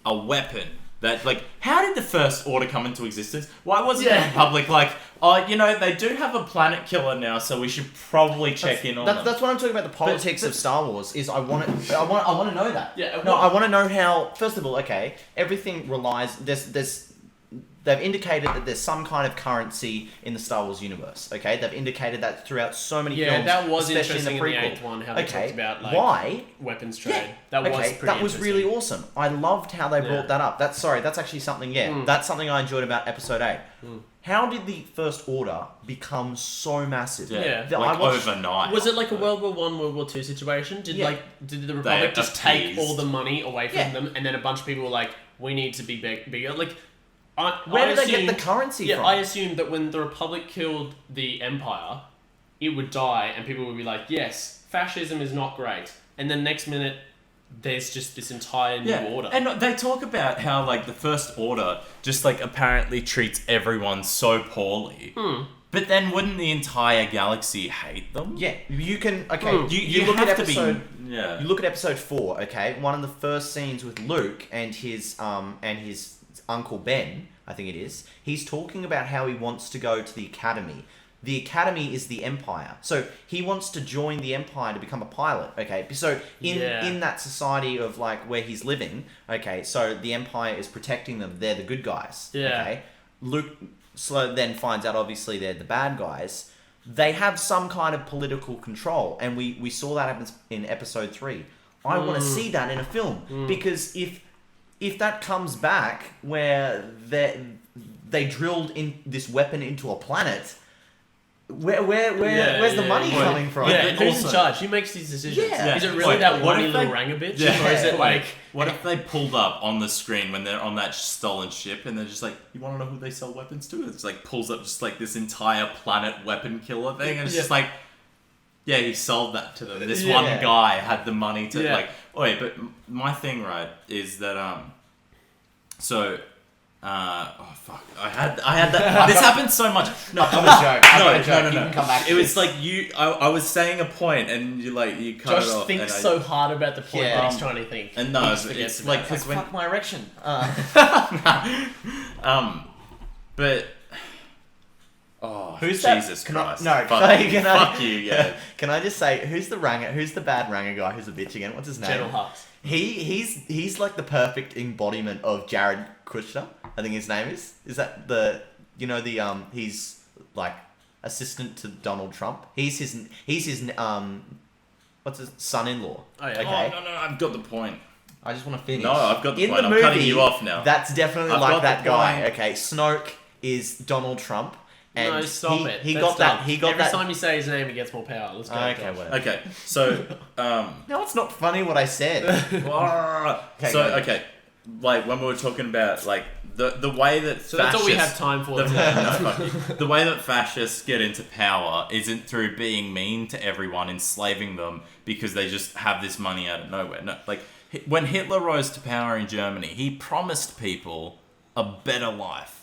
a weapon that like, how did the First Order come into existence? Why wasn't the Republic like, oh, you know, they do have a planet killer now, so we should probably check in on them. That's what I'm talking about. The politics of Star Wars is I want to know that. Yeah, No, well- I want to know how. First of all, okay, everything relies. They've indicated that there's some kind of currency in the Star Wars universe. Okay, they've indicated that throughout so many Yeah, films. that was especially interesting in in the the prequel. 8th one, how they talked about like why? weapons trade. Yeah. That was Okay, pretty that was really interesting. awesome. I loved how they Yeah. brought that up. That's actually something. Yeah, that's something I enjoyed about Episode 8. How did the First Order become so massive? Yeah. That like I watched- overnight. Was it like a World War One, World War Two situation? Did the Republic just take appeased. all the money away from Yeah. them, and then a bunch of people were like, "We need to be bigger"? Like, Where did they get the currency Yeah, from? I assumed that when the Republic killed the Empire, it would die, and people would be like, "Yes, fascism is not great," and then next minute, there's just this entire new order. And they talk about how like the First Order just like apparently treats everyone so poorly. But then wouldn't the entire galaxy hate them? Yeah, you can. Okay, You look at have to episode. Yeah. You look at episode 4. Okay, one of the first scenes with Luke and his uncle Ben, I think it is. He's talking about how he wants to go to the academy. The academy is the Empire, so he wants to join the Empire to become a pilot. Okay, so in that society of like where he's living, okay, so the Empire is protecting them. They're the good guys. Yeah. Okay, Luke then finds out obviously they're the bad guys. They have some kind of political control, and we saw that happen in episode 3. I want to see that in a film because if that comes back where they drilled in this weapon into a planet, where's the money coming from? Yeah, and who's in charge? Who makes these decisions? Yeah. Is it really that whiny little ranger bitch? Or is it like... What if they pulled up on the screen when they're on that stolen ship and they're just like, you want to know who they sell weapons to? It's like pulls up just like this entire planet weapon killer thing, and it's just like, yeah, he sold that to them. This one guy had the money to like. Oh wait, but my thing, right, is that oh fuck! I had that. This happened so much. No, I'm a joke. No. You can come back to it was this. like I was saying a point, and you cut it off. Josh thinks and so hard about the point that he's trying to think. And no, He it's forgets like about because when fuck my erection. but oh, Who's that? Jesus Christ! Fuck you, yeah. Can I just say who's the ranger? Who's the bad ranger guy? Who's a bitch again? What's his name? General Hux. He's like the perfect embodiment of Jared Kushner. I think his name is. Is that the he's like assistant to Donald Trump. He's his what's his son-in-law? Oh, yeah. Okay. Oh, no, I've got the point. I just want to finish. No, I've got the In point. the I'm movie, cutting you off now. That's definitely I've like got that the guy. point. Okay, Snoke is Donald Trump. And No, stop it. He That's got that. dumb. He got Every that. time you say his name, he gets more power. Let's go. Okay, Josh. whatever. Okay, so No, it's not funny what I said. okay, like when we were talking about like the way that So that's all we have time for today. the way that fascists get into power isn't through being mean to everyone, enslaving them because they just have this money out of nowhere. No, like when Hitler rose to power in Germany, he promised people a better life.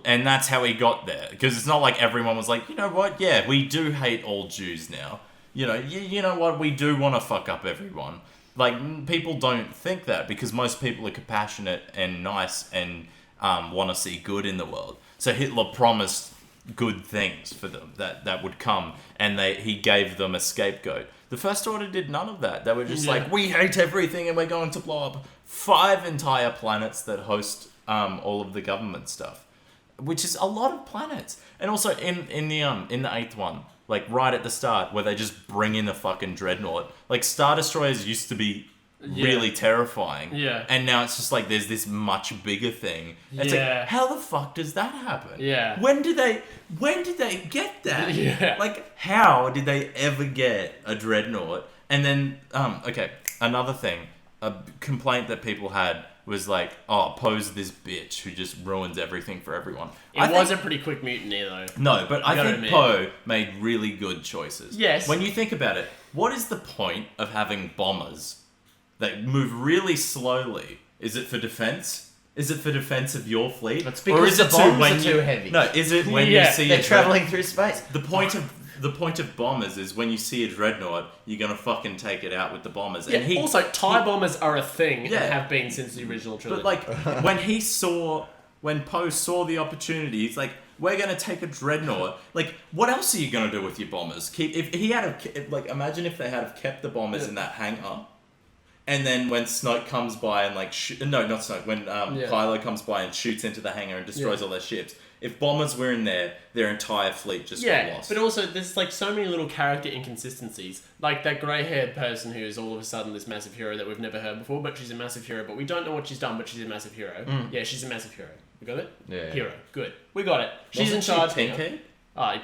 And that's how he got there. Because it's not like everyone was like, you know what? Yeah, we do hate all Jews now. You know what? We do want to fuck up everyone. Like, people don't think that because most people are compassionate and nice and want to see good in the world. So Hitler promised good things for them that would come, and he gave them a scapegoat. The First Order did none of that. They were just like, we hate everything and we're going to blow up 5 entire planets that host all of the government stuff. Which is a lot of planets. And also in the 8th one, like right at the start, where they just bring in the fucking dreadnought. Like Star Destroyers used to be really terrifying. Yeah. And now it's just like there's this much bigger thing. It's like, how the fuck does that happen? Yeah. When did they get that? Yeah. Like how did they ever get a dreadnought? And then okay, another thing, a complaint that people had was like, oh, Poe's this bitch who just ruins everything for everyone. It was a pretty quick mutiny, though. No, but I think Poe made really good choices. Yes. When you think about it, what is the point of having bombers that move really slowly? Is it for defense? Is it for defense of your fleet? It's because the bombs are too heavy. No, is it when you see they're traveling through space? The point of bombers is when you see a dreadnought, you're gonna fucking take it out with the bombers. Yeah, And also, TIE bombers are a thing and have been since the original trilogy. But like when Poe saw the opportunity, he's like, we're gonna take a dreadnought. Like, what else are you gonna do with your bombers? Imagine if they had kept the bombers in that hangar. And then when Snoke comes by and like not Snoke, when Kylo comes by and shoots into the hangar and destroys all their ships. If bombers were in there, their entire fleet just got lost. But also there's like so many little character inconsistencies. Like that grey-haired person who is all of a sudden this massive hero that we've never heard before, but she's a massive hero. But we don't know what she's done, but she's a massive hero. Yeah, she's a massive hero. We got it? Yeah. Hero. Good. We got it. She's in charge now.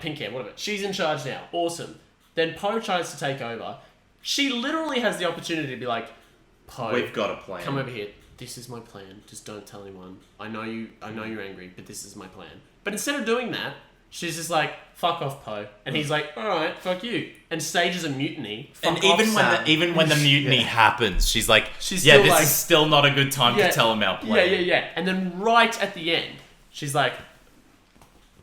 Pink hair, whatever. She's in charge now. Awesome. Then Poe tries to take over. She literally has the opportunity to be like, Poe, we've got a plan. Come over here. This is my plan. Just don't tell anyone. I know you're angry, but this is my plan. But instead of doing that, She's just like, fuck off, Poe. And he's like, alright, fuck you. And stages a mutiny. Fuck And off, Sam. even when the mutiny happens, she's like, She's yeah, still this like- is still not a good time to tell him our plan. Yeah. And then right at the end, she's like,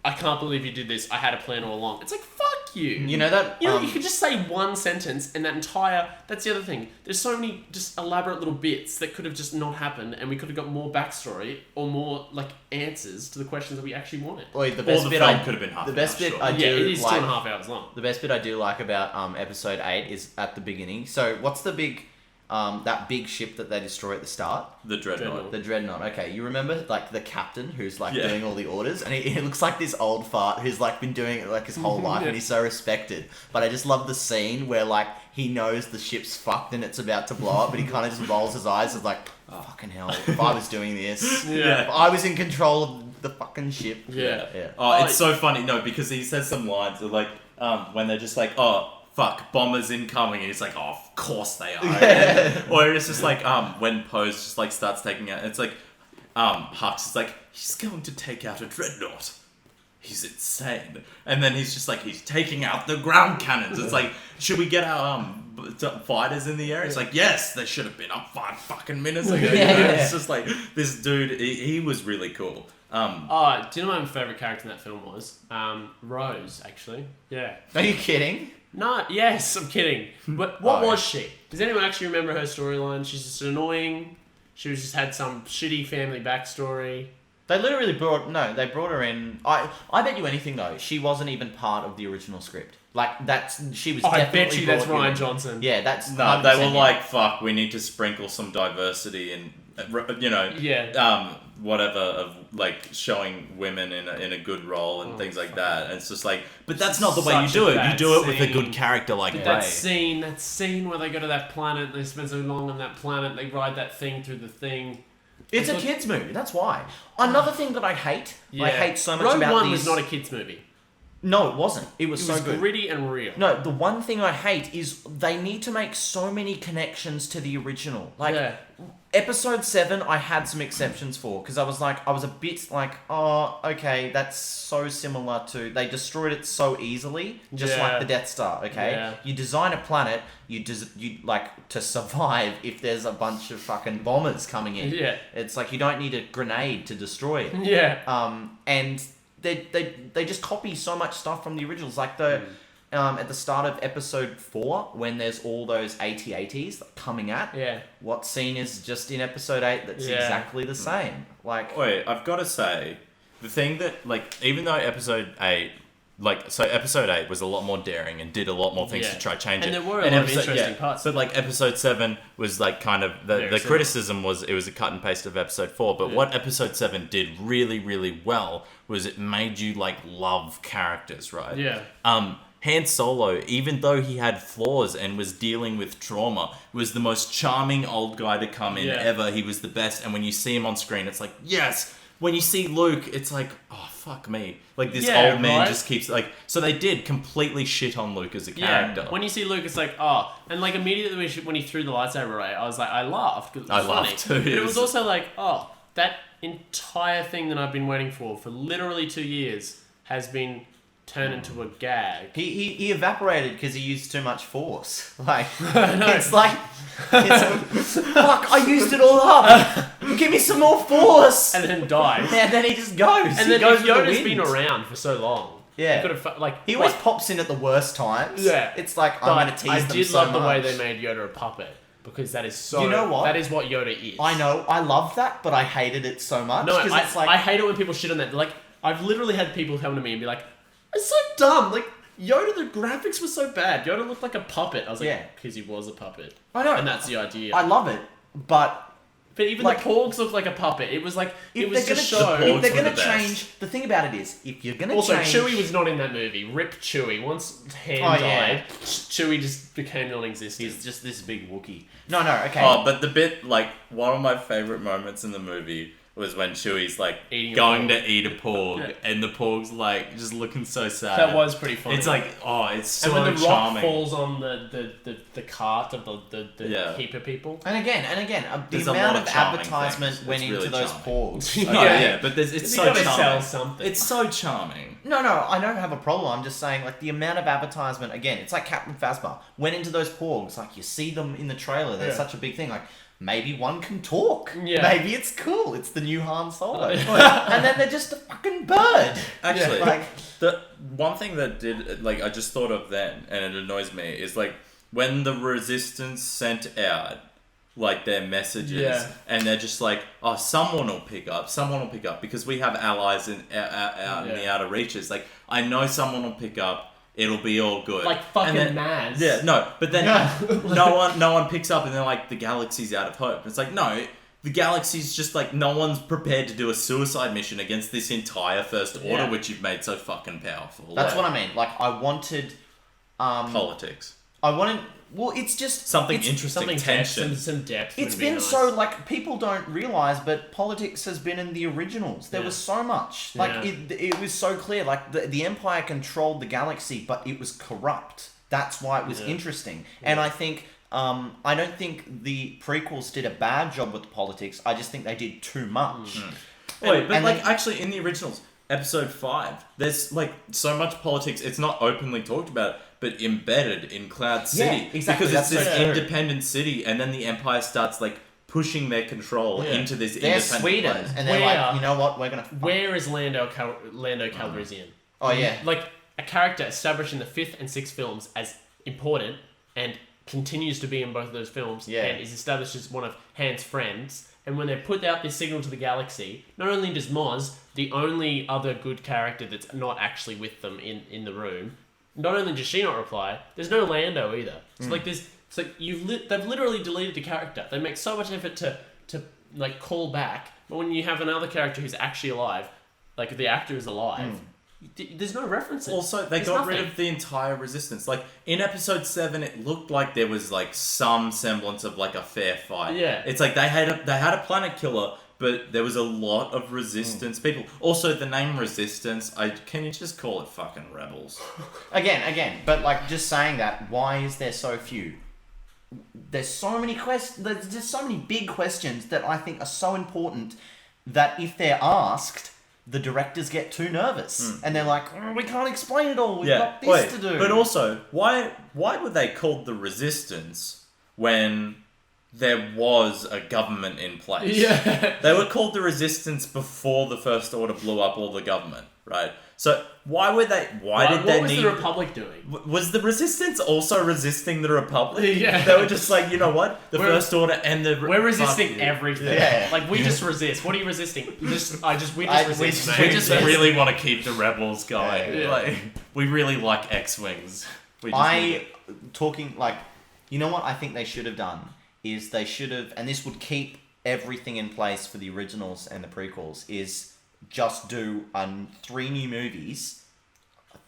I can't believe you did this. I had a plan all along. It's like, fuck you. You know that? You could just say one sentence and that entire... That's the other thing. There's so many just elaborate little bits that could have just not happened and we could have got more backstory or more, like, answers to the questions that we actually wanted. Wait, the Or best the bit film could have been half The an best hour bit short. I Yeah, it do is like... 2.5 hours long. The best bit I do like about episode 8 is at the beginning. So what's the big... that big ship that they destroy at the start? The Dreadnought. The Dreadnought. Okay, you remember like the captain who's like Yeah. doing all the orders, and he looks like this old fart who's like been doing it like his whole life, Yeah. and he's so respected. But I just love the scene where like he knows the ship's fucked and it's about to blow up, but he kind of just rolls his eyes and is like, oh, fucking hell! If I was doing this, Yeah. if I was in control of the fucking ship. Yeah. Oh, it's so funny. No, because he says some lines that, like, when they're just like, oh, fuck, bombers incoming, and he's like, oh, of course they are. Yeah. Or it's just like, when Poe's just like starts taking out, it's like, Hux is like, he's going to take out a dreadnought. He's insane. And then he's just like, he's taking out the ground cannons. It's like, should we get our fighters in the air? It's like, yes, they should have been up 5 fucking minutes ago. Yeah. It's just like, this dude, he was really cool. Do you know what my favourite character in that film was? Rose, actually. Yeah. Are you kidding? No, yes, I'm kidding. But what was she? Does anyone actually remember her storyline? She's just annoying. She was just had some shitty family backstory. They literally they brought her in. I bet you anything though, she wasn't even part of the original script. Like she was. I Definitely bet you that's brought Ryan in. Johnson. Yeah, that's No, they 100% were him. like, fuck, we need to sprinkle some diversity and, Yeah. whatever, of like showing women in a good role and things like that. And it's just like, but that's not the way you Such do a it. You bad do it with a scene. good character like Rey. That scene where they go to that planet, they spend so long on that planet, they ride that thing through the thing. It's a kids movie. That's why. Another thing that I hate. I hate so much Rogue about One these. was not a kids movie. No, it wasn't. It was It so was good. gritty and real. No, the one thing I hate is they need to make so many connections to the original. Like, Yeah. episode 7, I had some exceptions for, because I was a bit like, oh, okay, that's so similar to, they destroyed it so easily, just Yeah. like the Death Star, okay? Yeah. You design a planet, you like, to survive if there's a bunch of fucking bombers coming in. Yeah. It's like, you don't need a grenade to destroy it. Yeah. And they just copy so much stuff from the originals, like the at the start of episode 4 when there's all those AT-ATs coming at. Yeah. What scene is just in episode 8 that's exactly the same? Like, Wait, I've got to say, the thing that, like, even though episode 8, episode 8 was a lot more daring and did a lot more things Yeah. to try change And it. there were a lot of interesting parts. But, like, episode 7 was, like, kind of, the similar. criticism was, it was a cut and paste of episode 4, but what episode 7 did really, really well was it made you, like, love characters, right? Yeah. Han Solo, even though he had flaws and was dealing with trauma, was the most charming old guy to come in Yeah. ever. He was the best, and when you see him on screen, it's like, yes! When you see Luke, it's like, oh, fuck me. Like, this Yeah, old man right? just keeps, like... So they did completely shit on Luke as a character. Yeah. When you see Luke, it's like, oh. And, like, immediately when he threw the lightsaber away, I was like, I laughed. 'Cause it was I funny. laughed too. But it was also like, oh, that entire thing that I've been waiting for literally 2 years has been turned into a gag. he evaporated because he used too much force. Like, No. it's like, fuck, I used it all up. Give me some more force. And then dies. And then he just goes. And he then goes if with the Yoda's wind. been around for so long, Yeah. he could have, like... He always like, pops in at the worst times. Yeah. It's like, but I'm going to tease I them did so love the way much. they made Yoda a puppet. Because that is so... You know what? That is what Yoda is. I know, I love that, but I hated it so much. No, Because it's like, I hate it when people shit on that. Like, I've literally had people come to me and be like, it's so dumb. Like, Yoda, the graphics were so bad. Yoda looked like a puppet. I was like, Yeah. because he was a puppet. I know. And that's the idea. I love it, but but even like- the Porgs looked like a puppet. It was like, it if was they're just gonna, show... The if they're Porgs were gonna the best. change, the thing about it is, if you're gonna Also, change... Chewie was not in that movie. Rip Chewie. Once Han Oh, yeah. died, Chewie just became non-existent. He's just this big Wookiee. No, okay. Oh, but the bit, like, one of my favorite moments in the movie was when Chewie's like Eating a going porg. to eat a porg, Yeah. and the porg's like just looking so sad. That was pretty funny. It's like, oh, it's so and when the charming. rock falls on the cart of the heap of people. And again, the There's a amount lot of of charming advertisement things. went It's into really those charming. porgs. Oh, Okay? yeah, but it's You so gotta charming. sell something. It's so charming. No, I don't have a problem. I'm just saying, like, the amount of advertisement, again, it's like Captain Phasma went into those porgs. Like, you see them in the trailer. They're such a big thing. Like, maybe one can talk. Yeah. Maybe it's cool. It's the new Han Solo. And then they're just a fucking bird. Actually, Like, the one thing that did, like, I just thought of then, and it annoys me, is like when the Resistance sent out like their messages, and they're just like, oh, someone will pick up, because we have allies out in the outer reaches. Like, I know someone will pick up. It'll be all good. Like fucking And then- Maz. Yeah, no, but then no one picks up, and they're like, the galaxy's out of hope. It's like, no, the galaxy's just like, no one's prepared to do a suicide mission against this entire First Order, which you've made so fucking powerful. that's what I mean. Like, I wanted... Politics. Well, it's just... Something it's, interesting, Something tension. some depth. It's would be been nice. so, like, people don't realise, but politics has been in the originals. There was so much. Like, it was so clear. Like, the Empire controlled the galaxy, but it was corrupt. That's why it was interesting. And I think... I don't think the prequels did a bad job with the politics. I just think they did too much. Wait, but and like, then- actually, in the originals, Episode 5, there's like so much politics. It's not openly talked about, but embedded in Cloud City. exactly. Because it's That's this so true. independent city, and then the Empire starts like pushing their control into this They're independent Sweden, place. and they're like, you know what, we're gonna... Where is Lando Calrissian? Oh, yeah. Like a character established in the 5th and 6th films as important and continues to be in both of those films and is established as one of Han's friends. And when they put out this signal to the galaxy, not only does Maz, the only other good character that's not actually with them in the room, not only does she not reply, there's no Lando either. It's like this. It's like they've literally deleted the character. They make so much effort to like call back, but when you have another character who's actually alive, like the actor is alive, there's no references. Also, they There's got rid nothing. of the entire Resistance. Like, in Episode 7, it looked like there was, like, some semblance of, like, a fair fight. Yeah. It's like they had a planet killer, but there was a lot of Resistance people. Also, the name Resistance, can you just call it fucking Rebels? Again, but like, just saying that, why is there so few? There's so many there's just so many big questions that I think are so important that if they're asked, the directors get too nervous. And they're like, we can't explain it all, we've got this to do. But also, why were they called the Resistance when there was a government in place? Yeah. They were called the Resistance before the First Order blew up all the government, right? So why were they? Why did they What was need? the Republic doing? Was the Resistance also resisting the Republic? Yeah. They were just like, you know what? The First Order and the... We're resisting fuck you. everything. Yeah. Like we just resist. What are you resisting? We just resist. We mate. just really want to keep the rebels going. Yeah. Like, we really like X-Wings. We just need it. You know what I think they should have done is they should have, and this would keep everything in place for the originals and the prequels, is just do 3 new movies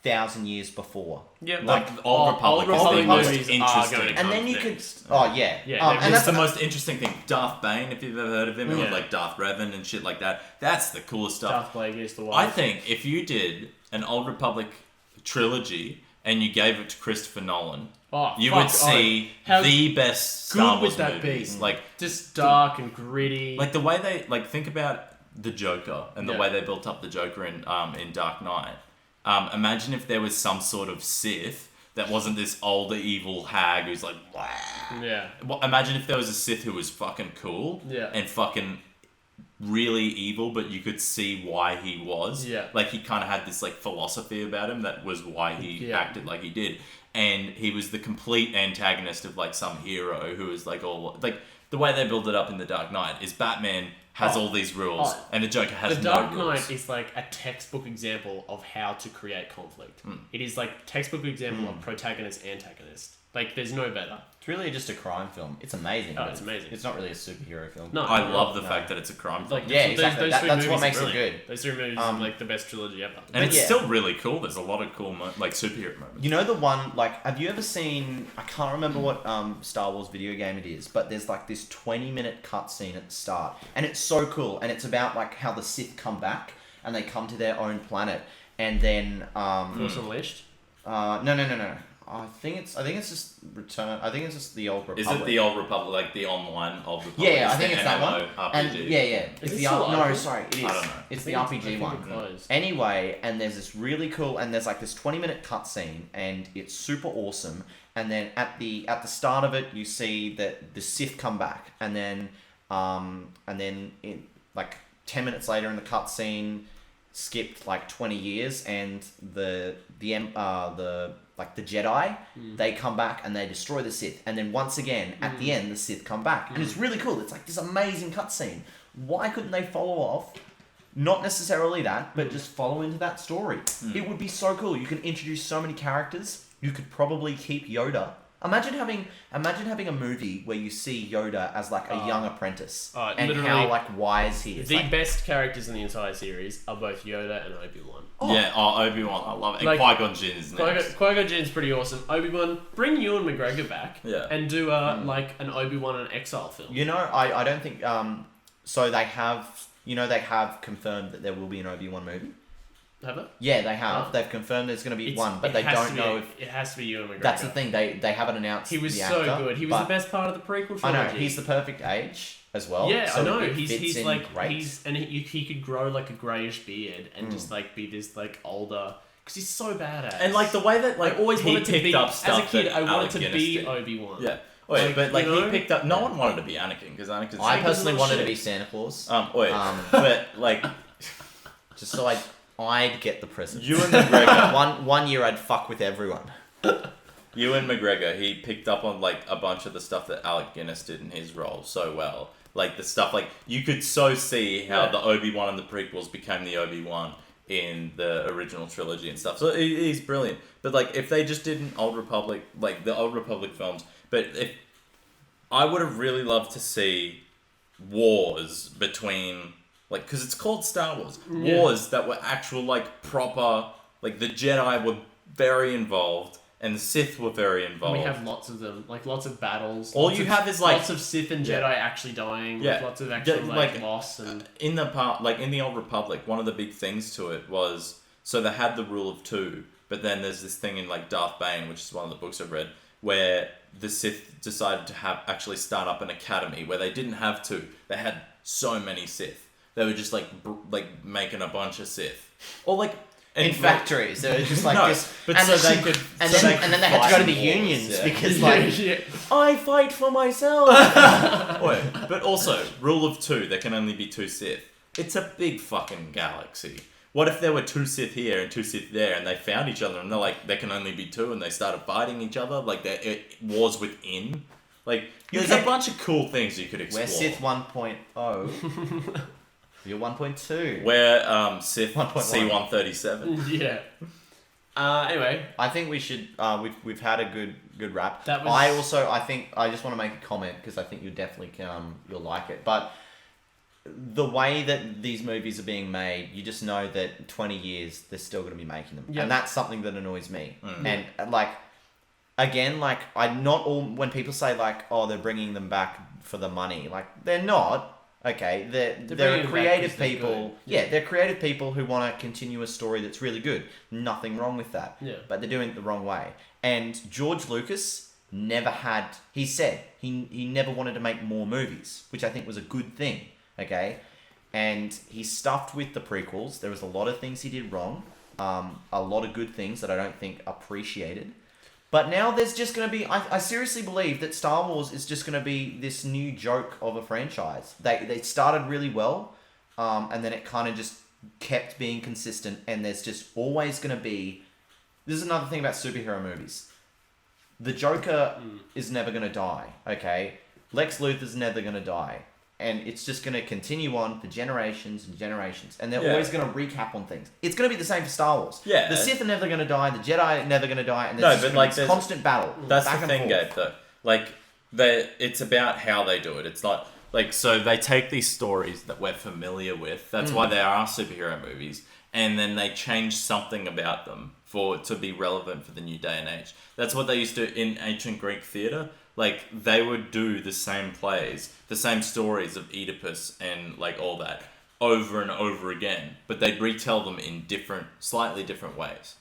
1,000 years before. Yeah, Like, Old Republic is the most movies are interesting. going to And then you could... next. Oh, yeah. Yeah, and It's that's the most interesting thing. Darth Bane, if you've ever heard of him, Yeah. or like Darth Revan and shit like that. That's the coolest stuff. Darth Plagueis the I Wild. think if you did an Old Republic trilogy and you gave it to Christopher Nolan, you would see How the best good Star would Wars that be? movies. Like, just dark and gritty. like the way they think about the Joker and the Yeah. way they built up the Joker in Dark Knight. Imagine if there was some sort of Sith that wasn't this older evil hag who's like, "Wah." yeah. Well, imagine if there was a Sith who was fucking cool and fucking really evil, but you could see why he was. Yeah. Like, he kind of had this like philosophy about him that was why he acted like he did. And he was the complete antagonist of like some hero who was like all like the way they build it up in The Dark Knight is Batman has all these rules and the Joker has The no Dark rules. Knight is like a textbook example of how to create conflict. It is like textbook example of protagonist antagonist. Like there's no better. It's really just a crime film. It's amazing. Oh, but it's amazing. It's not really a superhero film. No, I no, love the no. fact that it's a crime film. Like Yeah, those exactly. three That's what movies makes are it brilliant. good. Those 3 movies are like the best trilogy ever. and it's yeah. still really cool. There's a lot of cool like superhero moments. You know the one, like, have you ever seen, I can't remember what Star Wars video game it is, but there's like this 20-minute cutscene at the start, and it's it's so cool, and it's about like how the Sith come back and they come to their own planet, and then Force Unleashed. No. I think it's just Return. I think it's just the Old Republic. Is it the Old Republic, like the online Old Republic? Yeah, I think it's that one. RPG. And it's the no, sorry, it is. I don't know. It's the RPG one. Anyway, and there's this really cool, and there's like this 20-minute cutscene, and it's super awesome. And then at the start of it, you see that the Sith come back, and then in like 10 minutes later in the cutscene, skipped like 20 years, and the Jedi, they come back and they destroy the Sith. And then once again, at the end, the Sith come back. And it's really cool. It's like this amazing cutscene. Why couldn't they follow off? Not necessarily that, but just follow into that story. It would be so cool. You can introduce so many characters. You could probably keep Yoda. Imagine having a movie where you see Yoda as like a young apprentice, and how like wise he is. The best characters in the entire series are both Yoda and Obi-Wan. Yeah, Obi-Wan, I love it. And Qui-Gon Jinn is next. Qui-Gon Jinn's pretty awesome. Obi-Wan, bring Ewan McGregor back, and do like an Obi-Wan and Exile film. You know, I don't think so. They have confirmed that there will be an Obi-Wan movie. Have they? Yeah, they have. Oh. They've confirmed there's going to be one, but they don't know if... It has to be Ewan McGregor. That's the thing. They haven't announced. He was the so actor, good. He was the best part of the prequel trilogy. I know. He's the perfect age as well. Yeah, so I know. It He's like great. he could grow like a greyish beard and just like be this like older. Because he's so badass. And like the way that like I always wanted to be up stuff as a kid. I wanted Alec to Guinness be did. Obi-Wan. Yeah. Wait, but like he picked up. No one wanted to be Anakin because Anakin's. I personally wanted to be Santa Claus. But like, just so I'd get the presents. Ewan McGregor. one year I'd fuck with everyone. Ewan McGregor, he picked up on like a bunch of the stuff that Alec Guinness did in his role so well. Like the stuff, like you could so see how the Obi-Wan and the prequels became the Obi-Wan in the original trilogy and stuff. So he's brilliant. But like, if they just did an Old Republic, like the Old Republic films, but if I would have really loved to see wars between. Like, because it's called Star Wars. Yeah. Wars that were actual, like, proper... Like, the Jedi were very involved, and the Sith were very involved. We have lots of them. Like, lots of battles. All you have is, like... Lots of Sith and Jedi actually dying. Yeah. Like, lots of actual, like loss and... In the Old Republic, one of the big things to it was... So they had the rule of two, but then there's this thing in, like, Darth Bane, which is one of the books I've read, where the Sith decided to actually start up an academy, where they didn't have to. They had so many Sith. They were just like making a bunch of Sith, or like in factories. They were just like this, but and so they could, and then they had to go to the unions because I fight for myself. Wait, but also rule of two. There can only be two Sith. It's a big fucking galaxy. What if there were two Sith here and two Sith there, and they found each other, and they're like, there can only be two, and they started fighting each other, like wars within. Like, there's a bunch of cool things you could explore. We're Sith 1.0. You're 1.2. We're Sith 1.1. C-137. Yeah. Anyway, I think we should. We've had a good wrap. That was... I think I just want to make a comment because I think you'll like it. But the way that these movies are being made, you just know that 20 years they're still going to be making them, and that's something that annoys me. And like, again, like not all when people say like, oh, they're bringing them back for the money, like they're not. Okay, they're creative people. They're creative people who want to continue a story that's really good. Nothing wrong with that. Yeah. But they're doing it the wrong way. And George Lucas never had... He said he never wanted to make more movies, which I think was a good thing. Okay? And he stuffed with the prequels. There was a lot of things he did wrong. A lot of good things that I don't think appreciated. But now there's just going to be... I seriously believe that Star Wars is just going to be this new joke of a franchise. They started really well, and then it kind of just kept being consistent, and there's just always going to be... This is another thing about superhero movies. The Joker is never going to die, okay? Lex Luthor's never going to die. And it's just going to continue on for generations and generations. And they're always going to recap on things. It's going to be the same for Star Wars. Yeah. The Sith are never going to die. The Jedi are never going to die. And there's this constant battle. That's the thing, Gabe, though. Like, it's about how they do it. It's not... Like, so they take these stories that we're familiar with. That's why there are superhero movies. And then they change something about them to be relevant for the new day and age. That's what they used to in ancient Greek theatre. like they would do the same plays, the same stories of Oedipus and like all that over and over again, but they'd retell them in slightly different ways.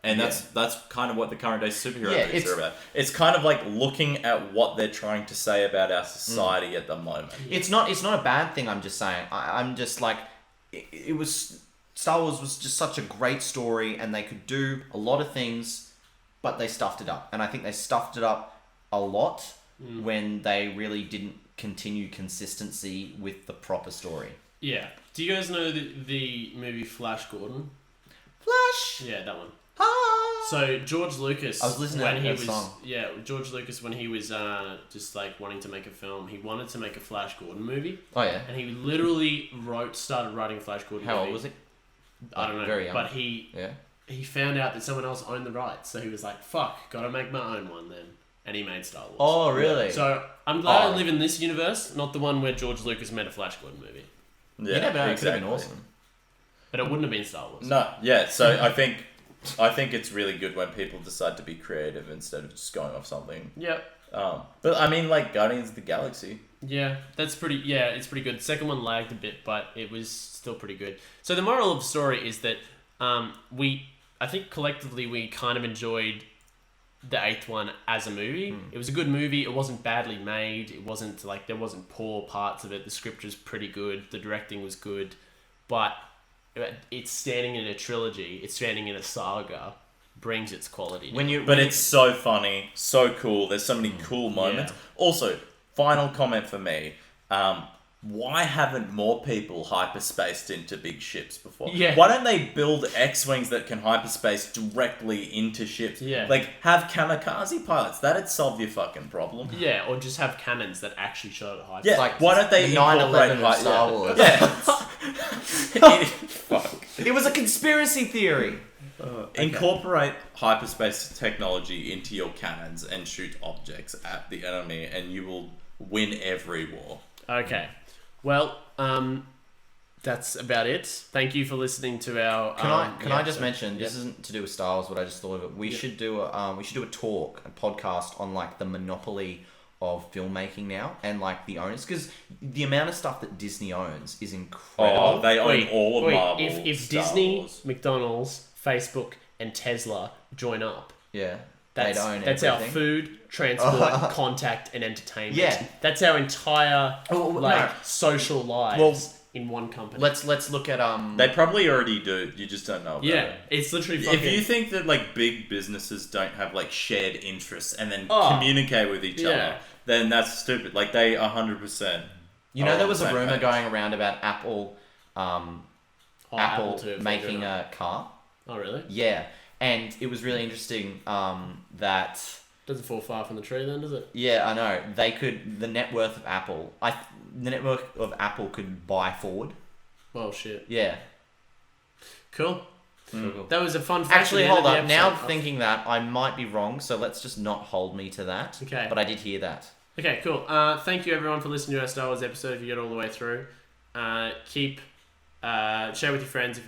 And that's kind of what the current day superhero movies are about. It's kind of like looking at what they're trying to say about our society at the moment. It's not a bad thing. I'm just saying. I'm just like, it was Star Wars was just such a great story, and they could do a lot of things, but they stuffed it up. And I think they stuffed it up a lot when they really didn't continue consistency with the proper story. Yeah. Do you guys know the movie Flash Gordon? Flash. Yeah, that one. Ah. So George Lucas, I was listening to that song. Yeah, George Lucas, when he was just like wanting to make a film, he wanted to make a Flash Gordon movie. Oh yeah. And he literally started writing Flash Gordon. How movie. old was he? I don't know. Very young. But he found out that someone else owned the rights, so he was like, "Fuck, gotta make my own one then." And he made Star Wars. Oh really? So I'm glad I live in this universe, not the one where George Lucas made a Flash Gordon movie. Yeah, never know. It could have been awesome. But it wouldn't have been Star Wars. No, yeah. So I think it's really good when people decide to be creative instead of just going off something. Yep. But I mean, like Guardians of the Galaxy. Yeah, it's pretty good. The second one lagged a bit, but it was still pretty good. So the moral of the story is that I think collectively we kind of enjoyed the 8th one as a movie. It was a good movie. It wasn't badly made. It wasn't like there wasn't poor parts of it. The script was pretty good. The directing was good, but it's standing in a trilogy. It's standing in a saga. Brings its quality. But it's so funny, so cool. There's so many cool moments. Yeah. Also, final comment for me. Why haven't more people hyperspaced into big ships before? Yeah. Why don't they build X-Wings that can hyperspace directly into ships? Yeah. Like, have kamikaze pilots. That'd solve your fucking problem. Yeah, or just have cannons that actually shot at high. Yeah, like why don't they the incorporate 9/11 of Star Wars? Yeah. Fuck. It was a conspiracy theory. Incorporate hyperspace technology into your cannons and shoot objects at the enemy, and you will win every war. Okay. Well, that's about it. Thank you for listening to our. Can I just mention this isn't to do with Star Wars, but I just thought of it. We should do a talk, a podcast on like the monopoly of filmmaking now and like the owners, because the amount of stuff that Disney owns is incredible. Oh, they own all of Marvel. If Star Disney, Wars. McDonald's, Facebook, and Tesla join up, Yeah, that's they'd own our everything. food, transport, contact, and entertainment. Yeah. That's our entire no. social lives Well, in one company. Let's look at They probably already do. You just don't know about it. It's literally fucking... If you think that like big businesses don't have like shared interests and then Oh, communicate with each other, then that's stupid. Like they 100%. You know, there was a same rumor page. going around about Apple too, if they making do a car. Oh, really? Yeah, and it was really interesting that. Doesn't fall far from the tree then, does it? Yeah, I know. They could. The net worth of Apple. The net worth of Apple could buy Ford. Oh, shit. Yeah. Cool. Cool. That was a fun fact. Actually, at the end hold of up. the Now episode. thinking that, I might be wrong, so let's just not hold me to that. Okay. But I did hear that. Okay, cool. Thank you everyone for listening to our Star Wars episode. If you get all the way through, share with your friends. If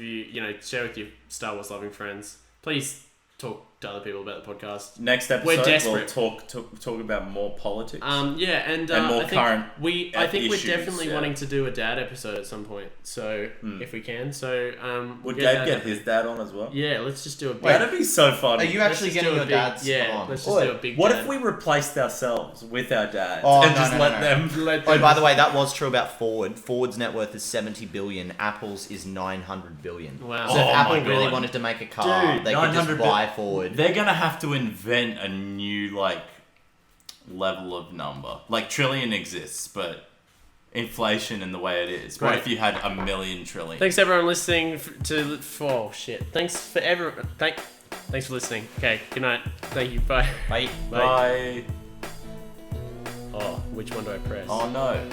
share with your Star Wars loving friends. Please talk to other people about the podcast. Next episode, We're desperate. we'll talk about more politics. And more I think current I think issues, we're definitely wanting to do a dad episode at some point. So if we can, Would Gabe get his dad on as well? Yeah, let's just do a big. That'd be so fun. Are you actually getting your dad's on? Let's just do a big. What dad. if we replaced ourselves with our dads let them? Oh, by the way, that was true about Ford. Ford's net worth is 70 billion. Apple's is 900 billion. Wow. So if Oh Apple my really God. wanted to make a car, Dude, they could just 900 buy Ford. They're gonna have to invent a new level of number. Like trillion exists, but inflation and the way it is. What Great. if you had 1,000,000 trillion? Thanks everyone listening oh shit. Thanks for Thanks for listening. Okay, good night. Thank you. Bye. Bye. Bye. Oh, which one do I press? Oh no.